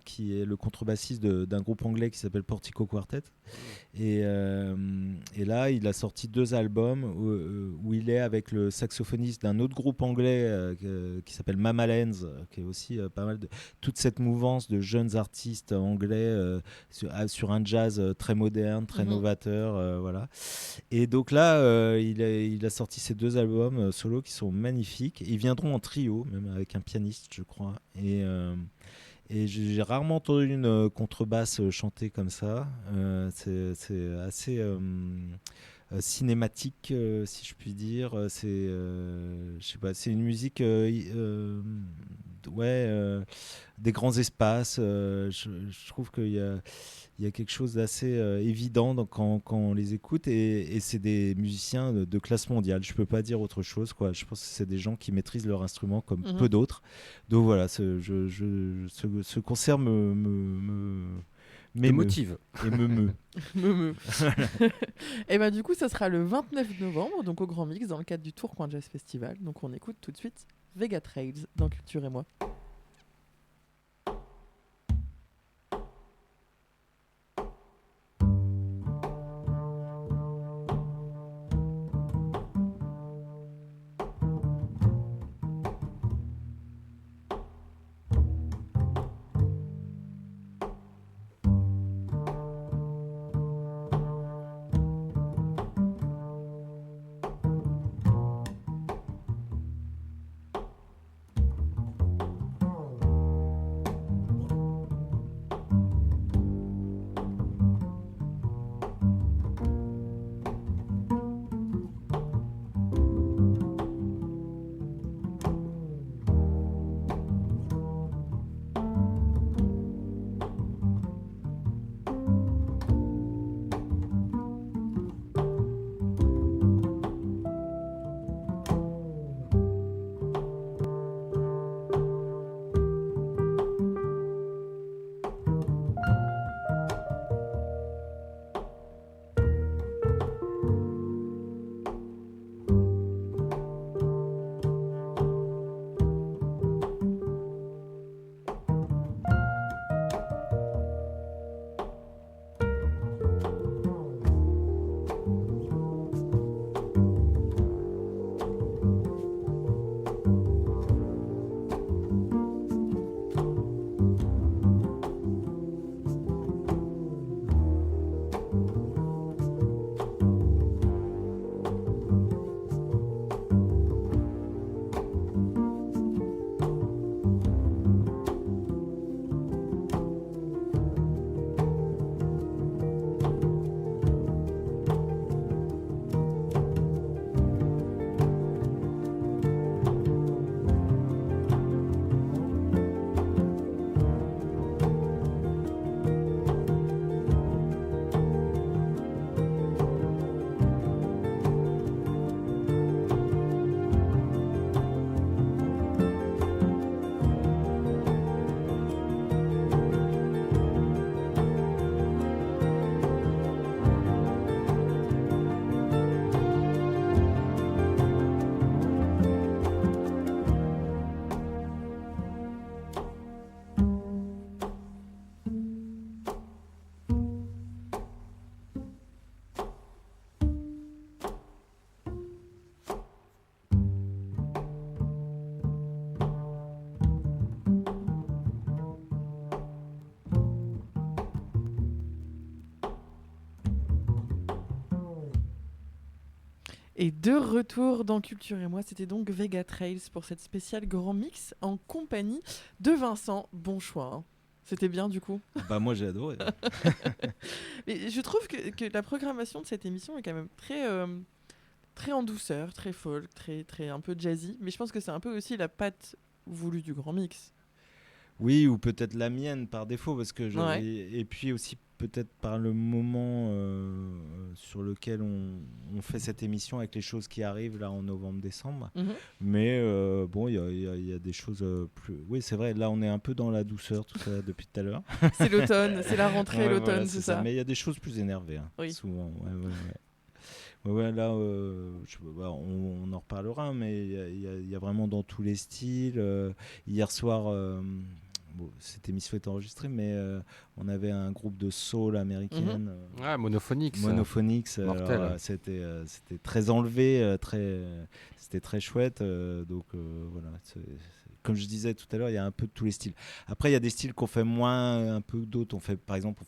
qui est le contrebassiste d'un groupe anglais qui s'appelle Portico Quartet. Et là, il a sorti 2 albums où il est avec le saxophoniste d'un autre groupe anglais qui s'appelle Mama Lens, qui est aussi pas mal de toute cette mouvance de jeunes artistes anglais sur un jazz très moderne, très novateur, voilà. Et donc là, il a sorti ces 2 albums solo qui sont magnifiques. Ils viendront en trio, même avec un pianiste, je crois. Et j'ai rarement entendu une contrebasse chanter comme ça. C'est assez cinématique, si je puis dire. Je sais pas, c'est une musique, des grands espaces. Je trouve qu'il y a quelque chose d'assez évident quand on les écoute, et c'est des musiciens de classe mondiale. Je peux pas dire autre chose, quoi. Je pense que c'est des gens qui maîtrisent leur instrument comme peu d'autres. Donc voilà, ce concert me motive. Et me. Et bah du coup, ça sera le 29 novembre, donc au Grand Mix, dans le cadre du Tourcoing Jazz Festival. Donc on écoute tout de suite Vega Trails dans Culture et moi. Et de retour dans Culture et moi, c'était donc Vega Trails pour cette spéciale Grand Mix en compagnie de Vincent. Bon choix, hein. C'était bien du coup. Bah moi j'ai adoré. Mais je trouve que la programmation de cette émission est quand même très en douceur, très folk, très un peu jazzy. Mais je pense que c'est un peu aussi la patte voulue du Grand Mix. Oui, ou peut-être la mienne par défaut, parce que Ouais. et puis aussi peut-être par le moment sur lequel on fait cette émission avec les choses qui arrivent là en novembre-décembre. Mais bon, il y a des choses plus. Oui, c'est vrai. Là, on est un peu dans la douceur, tout ça depuis tout à l'heure. C'est l'automne, c'est la rentrée, Ouais, l'automne, voilà, c'est ça. Mais il y a des choses plus énervées, hein, Oui. souvent. Ouais. Ouais, là, on en reparlera, mais il y a vraiment dans tous les styles. Hier soir, cette émission est enregistrée, mais on avait un groupe de soul américaine. Ouais, Monophonics. Monophonics, Mortel. c'était très enlevé, c'était très chouette. Donc voilà, comme je disais tout à l'heure, il y a un peu de tous les styles. Après, il y a des styles qu'on fait moins, un peu d'autres. Par exemple,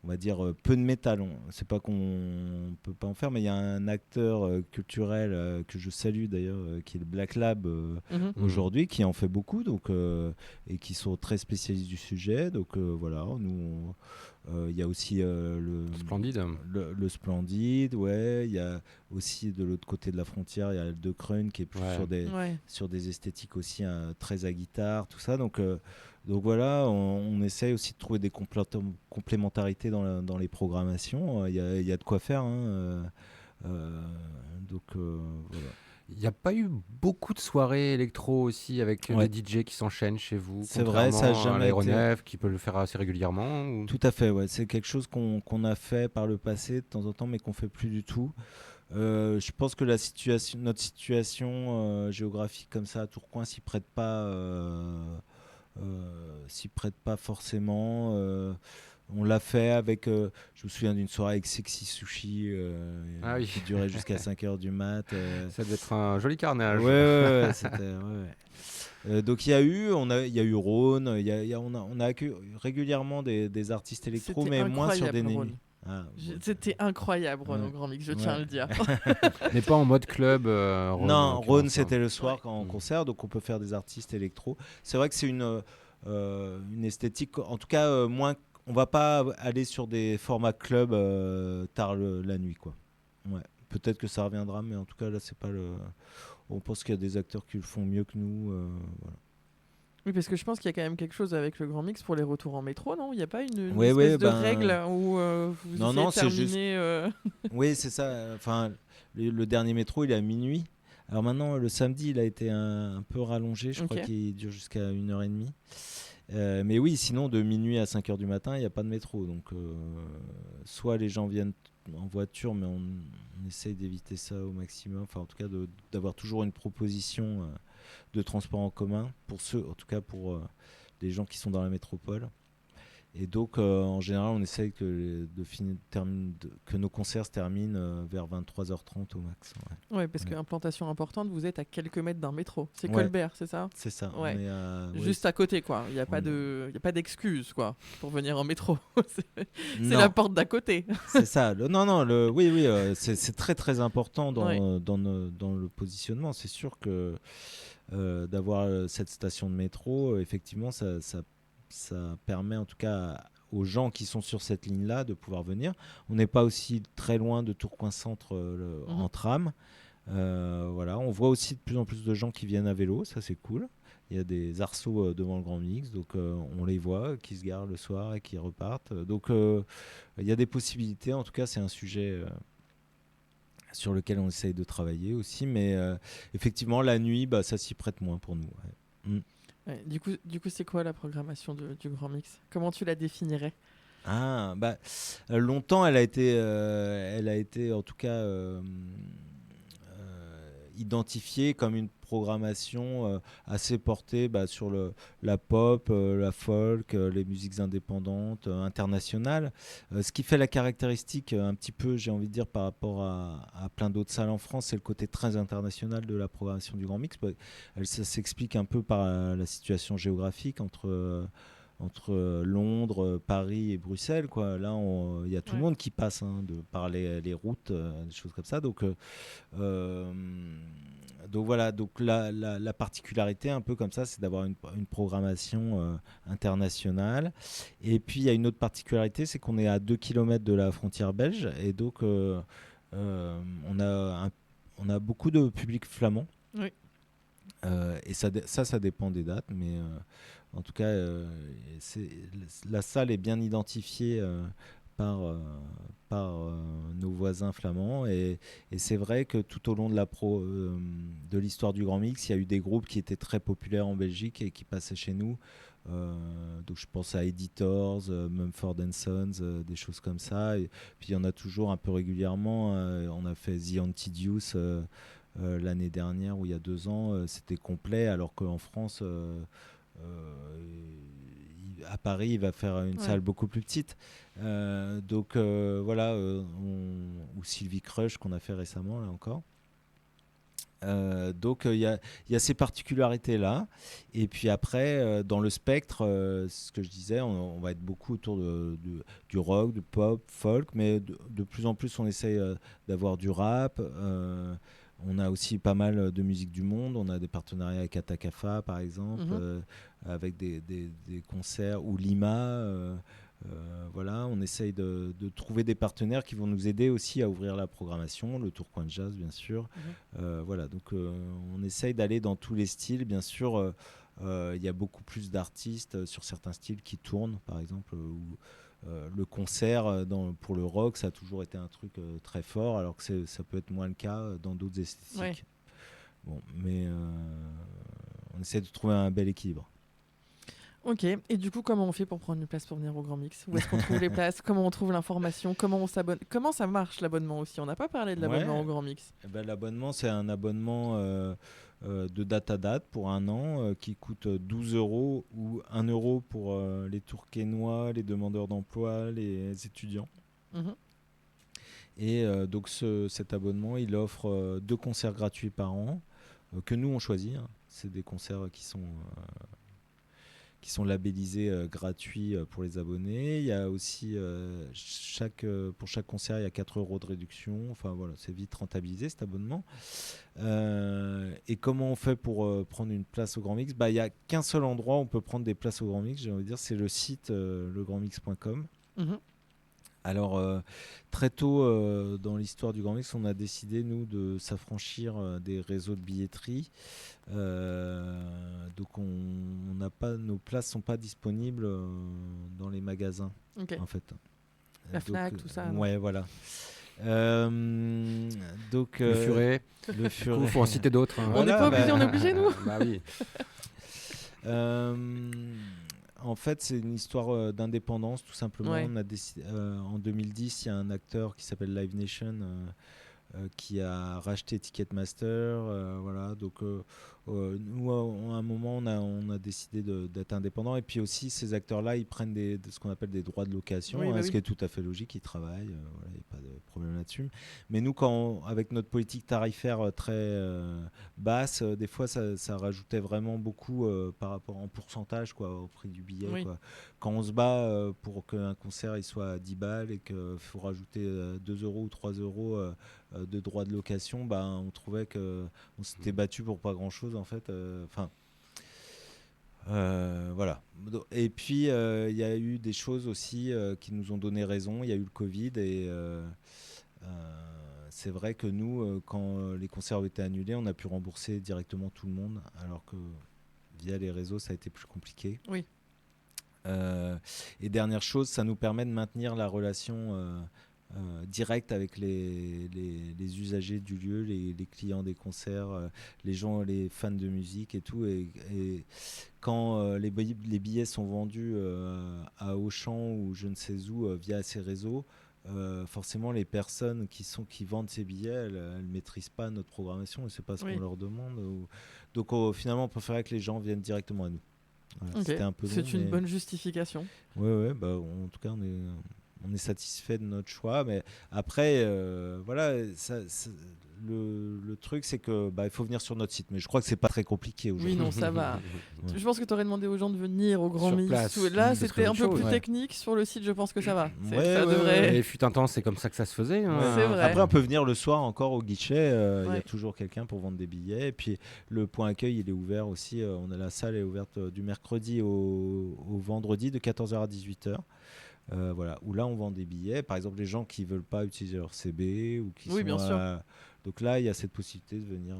on va dire peu de métal. C'est pas qu'on peut pas en faire, mais il y a un acteur culturel que je salue d'ailleurs, qui est le Black Lab aujourd'hui, qui en fait beaucoup, donc et qui sont très spécialistes du sujet. Donc voilà, nous. Il y a aussi Splendide. Le Splendide, ouais. Il y a aussi de l'autre côté de la frontière, il y a le De Krön qui est plus sur des esthétiques aussi très à guitare, tout ça. Donc voilà, on essaye aussi de trouver des complémentarités dans les programmations. Il y a de quoi faire. Donc voilà. Il n'y a pas eu beaucoup de soirées électro aussi avec Ouais. des DJ qui s'enchaînent chez vous. C'est vrai, ça a contrairement à jamais l'aéronef qui peut le faire assez régulièrement. Ou... Tout à fait, ouais. C'est quelque chose qu'on a fait par le passé de temps en temps, mais qu'on fait plus du tout. Je pense que notre situation géographique comme ça à Tourcoing s'y prête pas forcément. On l'a fait avec, je me souviens d'une soirée avec Sexy Sushi qui durait jusqu'à 5h du mat. Ça devait être un joli carnage. Ouais, c'était... Ouais. Donc il y a eu Rhône, on a accueilli régulièrement des artistes électro, mais moins sur des nuits. C'était incroyable, Rhône, au Grand Mix, je tiens à le dire. Mais pas en mode club. Rhône, non, Rhône c'était le soir en concert, donc on peut faire des artistes électro. C'est vrai que c'est une esthétique, en tout cas moins. On va pas aller sur des formats club tard la nuit, quoi. Ouais. Peut-être que ça reviendra, mais en tout cas là c'est pas le. On pense qu'il y a des acteurs qui le font mieux que nous. Voilà. Oui, parce que je pense qu'il y a quand même quelque chose avec le Grand Mix pour les retours en métro, non ? Il n'y a pas une espèce de règle où vous essayez de terminer... Oui, c'est ça. Enfin, le dernier métro, il est à minuit. Alors maintenant, le samedi, il a été un peu rallongé. Je crois qu'il dure jusqu'à 1h30. Mais oui, sinon, de minuit à 5h du matin, il n'y a pas de métro. Donc, soit les gens viennent en voiture, mais on essaye d'éviter ça au maximum. Enfin, en tout cas, d'avoir toujours une proposition de transport en commun pour en tout cas pour les gens qui sont dans la métropole. Et donc, en général, on essaye que nos concerts se terminent vers 23h30 au max. Ouais, parce qu'implantation importante, vous êtes à quelques mètres d'un métro. C'est Colbert, c'est ça ? C'est ça. Ouais. Juste à côté, quoi. Il n'y a pas d'excuse, quoi, pour venir en métro. c'est la porte d'à côté. C'est ça. Oui, c'est très très important dans le positionnement. C'est sûr que d'avoir cette station de métro, effectivement, ça permet en tout cas aux gens qui sont sur cette ligne-là de pouvoir venir. On n'est pas aussi très loin de Tourcoing Centre en tram. Voilà. On voit aussi de plus en plus de gens qui viennent à vélo, ça c'est cool. Il y a des arceaux devant le Grand Mix, donc on les voit, qui se garent le soir et qui repartent. Donc il y a des possibilités, en tout cas c'est un sujet sur lequel on essaye de travailler aussi, mais effectivement la nuit, ça s'y prête moins pour nous. Ouais. Ouais, du coup, c'est quoi la programmation du Grand Mix ? Comment tu la définirais ? Longtemps, elle a été en tout cas identifiée comme une programmation assez portée sur la pop, la folk, les musiques indépendantes, internationales. Ce qui fait la caractéristique un petit peu, j'ai envie de dire, par rapport à plein d'autres salles en France, c'est le côté très international de la programmation du Grand Mix. Ça s'explique un peu par la situation géographique entre Londres, Paris et Bruxelles, quoi. Là, il y a tout le monde qui passe par les routes, des choses comme ça. Donc voilà. Donc la particularité, un peu comme ça, c'est d'avoir une programmation internationale. Et puis il y a une autre particularité, c'est qu'on est à 2 km de la frontière belge, et donc on a beaucoup de public flamand. Oui. Et ça dépend des dates, mais en tout cas, la salle est bien identifiée par nos voisins flamands. Et c'est vrai que tout au long de l'histoire du Grand Mix, il y a eu des groupes qui étaient très populaires en Belgique et qui passaient chez nous. Donc je pense à Editors, Mumford & Sons, des choses comme ça. Et puis il y en a toujours un peu régulièrement. On a fait The Antiduce l'année dernière ou il y a 2 ans. C'était complet, alors qu'en France, à Paris, il va faire une salle beaucoup plus petite. Donc voilà, ou Sylvie Crush qu'on a fait récemment là encore. Donc il y a ces particularités là, et puis après dans le spectre, ce que je disais, on va être beaucoup autour du rock, du pop, folk, mais de plus en plus on essaye d'avoir du rap. On a aussi pas mal de musique du monde. On a des partenariats avec Atakafa par exemple, avec des concerts, ou Lima. Voilà, on essaye de trouver des partenaires qui vont nous aider aussi à ouvrir la programmation, le Tourcoing de Jazz bien sûr. Voilà, donc on essaye d'aller dans tous les styles. Bien sûr, il y a beaucoup plus d'artistes sur certains styles qui tournent, par exemple, le concert pour le rock, ça a toujours été un truc très fort, alors que ça peut être moins le cas dans d'autres esthétiques. Ouais. Bon, mais on essaie de trouver un bel équilibre. Ok, et du coup, comment on fait pour prendre une place pour venir au Grand Mix? Où est-ce qu'on trouve les places? Comment on trouve l'information? Comment on s'abonne? Comment ça marche l'abonnement aussi? On n'a pas parlé de l'abonnement au Grand Mix. Eh ben, l'abonnement, c'est un abonnement de date à date pour 1 an qui coûte 12 € ou 1 € pour les Tourquenois, les demandeurs d'emploi, les étudiants. Et donc cet abonnement, il offre 2 concerts gratuits par an que nous on choisit. C'est des concerts qui sont labellisés gratuits pour les abonnés. Il y a aussi pour chaque concert il y a 4 € de réduction. Enfin voilà, c'est vite rentabilisé cet abonnement. Et comment on fait pour prendre une place au Grand Mix? Il n'y a qu'un seul endroit où on peut prendre des places au Grand Mix, j'ai envie de dire, c'est le site legrandmix.com. Alors très tôt dans l'histoire du Grand Mix, on a décidé nous de s'affranchir des réseaux de billetterie. Donc nos places sont pas disponibles dans les magasins en fait. La Fnac, tout ça. Ouais, voilà. Donc Le Furet. Le Furet. Il faut en citer d'autres. On n'est pas obligé, on est obligé nous. Bah oui. En fait, c'est une histoire d'indépendance, tout simplement. Ouais. On a en 2010, il y a un acteur qui s'appelle Live Nation qui a racheté Ticketmaster. Voilà, donc nous, à un moment, on a décidé d'être indépendant. Et puis aussi, ces acteurs-là, ils prennent ce qu'on appelle des droits de location, ce qui est tout à fait logique. Ils travaillent, il n'y a pas de problème là-dessus. Mais nous, avec notre politique tarifaire très basse, des fois, ça rajoutait vraiment beaucoup par rapport en pourcentage au prix du billet. Oui. Quand on se bat pour qu'un concert il soit à 10 balles et qu'il faut rajouter 2 € ou 3 € de droits de location, on trouvait qu'on s'était battu pour pas grand-chose en fait. Voilà. Et puis il y a eu des choses aussi qui nous ont donné raison. Il y a eu le Covid et c'est vrai que nous, quand les concerts ont été annulés, on a pu rembourser directement tout le monde, alors que via les réseaux, ça a été plus compliqué. Oui. Et dernière chose, ça nous permet de maintenir la relation directe avec les usagers du lieu, les clients des concerts, les gens, les fans de musique et tout. Et quand les billets sont vendus à Auchan ou je ne sais où via ces réseaux, forcément les personnes qui vendent ces billets, elles maîtrisent pas notre programmation et c'est pas ce qu'on leur demande. Donc finalement, on préférait que les gens viennent directement à nous. Voilà, c'était un peu long, c'est une bonne justification. Ouais, en tout cas, on est satisfait de notre choix, mais après, voilà, le truc, c'est que il faut venir sur notre site, mais je crois que c'est pas très compliqué aujourd'hui. Oui, non, ça va. Je pense que tu aurais demandé aux gens de venir au Grand Sur Mix. place. Là, c'était un peu plus ouais. technique. Sur le site, je pense que ça va. Ouais, Et fut un temps, c'est comme ça que ça se faisait. C'est vrai. Après, on peut venir le soir encore au guichet. Il y Ouais. a toujours quelqu'un pour vendre des billets. Et puis, le point accueil, il est ouvert aussi. La salle est ouverte du mercredi au vendredi de 14h à 18h. Voilà, où là on vend des billets, par exemple les gens qui veulent pas utiliser leur CB ou qui sont bien sûr. donc là il y a cette possibilité de venir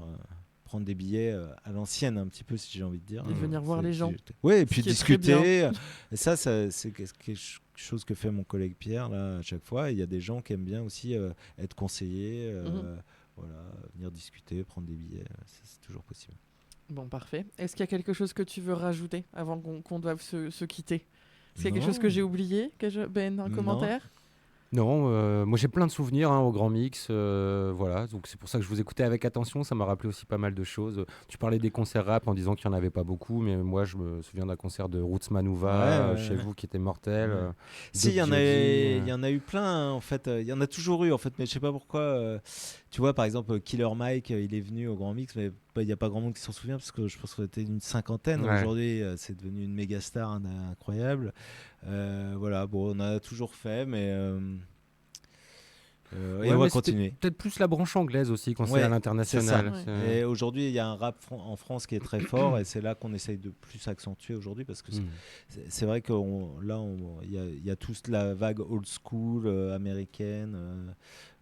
prendre des billets à l'ancienne un petit peu, si j'ai envie de dire. Et venir voir les gens. Oui, et Ce puis qui est très discuter. Et ça, c'est quelque chose que fait mon collègue Pierre là, à chaque fois. Il y a des gens qui aiment bien aussi être conseillés, voilà, venir discuter, prendre des billets. C'est toujours possible. Bon, parfait. Est-ce qu'il y a quelque chose que tu veux rajouter avant qu'on doive se quitter? Est-ce qu'il y a quelque Non. chose que j'ai oublié? Ben, un Non. commentaire? Non, moi j'ai plein de souvenirs au Grand Mix, voilà, donc c'est pour ça que je vous écoutais avec attention, ça m'a rappelé aussi pas mal de choses. Tu parlais des concerts rap en disant qu'il n'y en avait pas beaucoup, mais moi je me souviens d'un concert de Roots Manuva chez vous qui était mortel. Ouais. Si, il y en a eu plein, hein, en fait. Il y en a toujours eu, en fait, mais je sais pas pourquoi. Tu vois, par exemple, Killer Mike, il est venu au Grand Mix, mais il n'y a pas grand monde qui s'en souvient, parce que je pense qu'on était une cinquantaine. Ouais. Aujourd'hui, c'est devenu une méga star incroyable. Voilà, bon, on a toujours fait, mais... et Ouais, on va mais c'était continuer. peut-être plus la branche anglaise aussi quand c'est Ouais, à l'international. c'est ça. C'est- Et aujourd'hui, il y a un rap en France qui est très fort, et c'est là qu'on essaye de plus accentuer aujourd'hui, parce que c'est vrai que il y a toute la vague old school américaine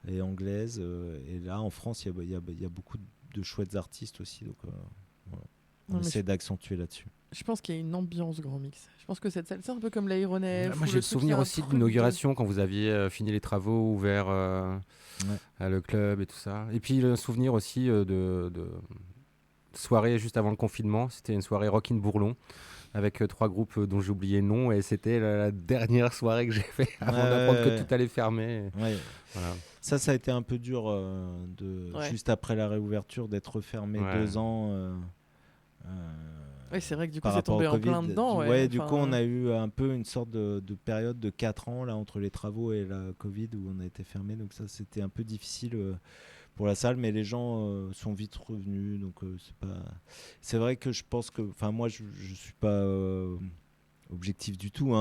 et anglaise, et là en France il y a beaucoup de chouettes artistes aussi, donc voilà. On Non, mais essaie d'accentuer là-dessus. Je pense qu'il y a une ambiance Grand Mix. Je pense que cette salle, c'est un peu comme l'Aéronef. Moi ou j'ai le truc, souvenir c'est un aussi de truc l'inauguration quand vous aviez fini les travaux, ouvert le club et tout ça. Et puis le souvenir aussi de soirée juste avant le confinement, c'était une soirée Rockin' Bourlon avec 3 groupes dont j'ai oublié le nom, et c'était la dernière soirée que j'ai fait avant d'apprendre que tout allait fermer. Ouais. Voilà. Ça a été un peu dur Ouais. juste après la réouverture d'être fermé Ouais. 2 ans. Oui, c'est vrai que du coup, par c'est rapport tombé au en plein Covid. dedans. Du Enfin, coup, on a eu un peu une sorte de période de 4 ans là, entre les travaux et la Covid où on a été fermé. Donc ça, c'était un peu difficile pour la salle, mais les gens sont vite revenus. Donc c'est vrai que je pense que... Enfin, moi, je suis pas objectif du tout.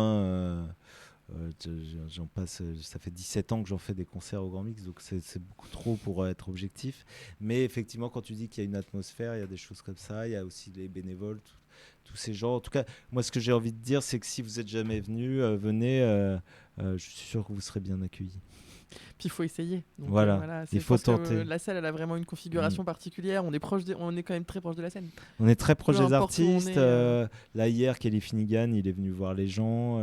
J'en passe, ça fait 17 ans que j'en fais des concerts au Grand Mix, donc c'est beaucoup trop pour être objectif. Mais effectivement, quand tu dis qu'il y a une atmosphère, il y a des choses comme ça, il y a aussi les bénévoles, tous ces gens. En tout cas, moi, ce que j'ai envie de dire, c'est que si vous êtes jamais venu, venez. Je suis sûr que vous serez bien accueillis. Puis il faut essayer. Donc, Voilà, il je faut pense que, tenter. la salle, elle a vraiment une configuration particulière. On est quand même très proche de la scène. On est très proche Peu des importe où on artistes. est, Là, hier, Kelly Finnegan, il est venu voir les gens.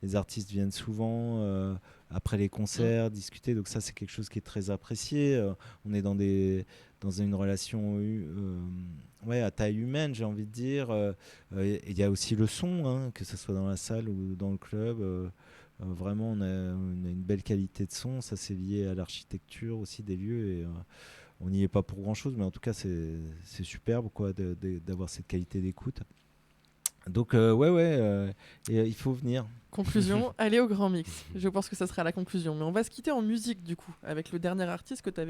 Les artistes viennent souvent après les concerts discuter. Donc ça, c'est quelque chose qui est très apprécié. On est dans une relation à taille humaine, j'ai envie de dire. Il y a aussi le son, que ce soit dans la salle ou dans le club. Vraiment, on a une belle qualité de son. Ça, c'est lié à l'architecture aussi des lieux. Et on n'y est pas pour grand-chose, mais en tout cas, c'est superbe d'avoir cette qualité d'écoute. Donc, il faut venir. Conclusion, allez au Grand Mix. Je pense que ça sera la conclusion. Mais on va se quitter en musique, du coup, avec le dernier artiste que tu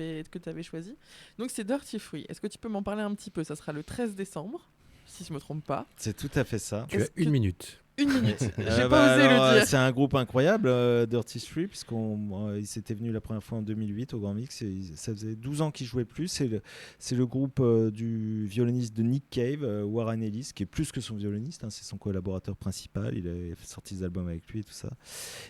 avais choisi. Donc, c'est Dirty Free. Est-ce que tu peux m'en parler un petit peu? Ça sera le 13 décembre, si je me trompe pas. C'est tout à fait ça. Tu as une minute. Une minute. J'ai pas osé le dire. C'est un groupe incroyable, Dirty Free, puisqu'il s'était venu la première fois en 2008 au Grand Mix. Ça faisait 12 ans qu'il jouait plus. C'est le groupe du violoniste de Nick Cave, Warren Ellis, qui est plus que son violoniste. C'est son collaborateur principal. Il a sorti des albums avec lui et tout ça.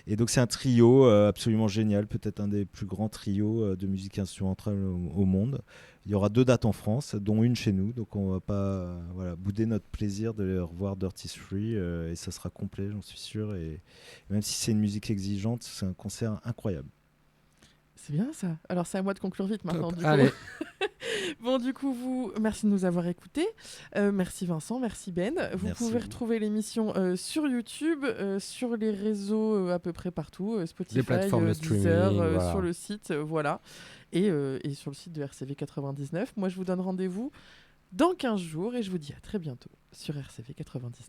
Et donc c'est un trio absolument génial, peut-être un des plus grands trios de musique instrumentale au monde. Il y aura 2 dates en France, dont une chez nous, donc on va pas bouder notre plaisir de les revoir Dirty Free, et ça sera complet, j'en suis sûr. Et même si c'est une musique exigeante, c'est un concert incroyable. C'est bien ça. Alors c'est à moi de conclure vite maintenant. Top. Du coup. Allez. Bon, du coup, merci de nous avoir écoutés. Merci Vincent, merci Ben. Vous Merci pouvez vous. retrouver l'émission sur YouTube, sur les réseaux à peu près partout, Spotify, Les plateformes de Deezer, streaming, voilà. sur le site, voilà. Et sur le site de RCV 99. Moi, je vous donne rendez-vous dans 15 jours et je vous dis à très bientôt sur RCV 99.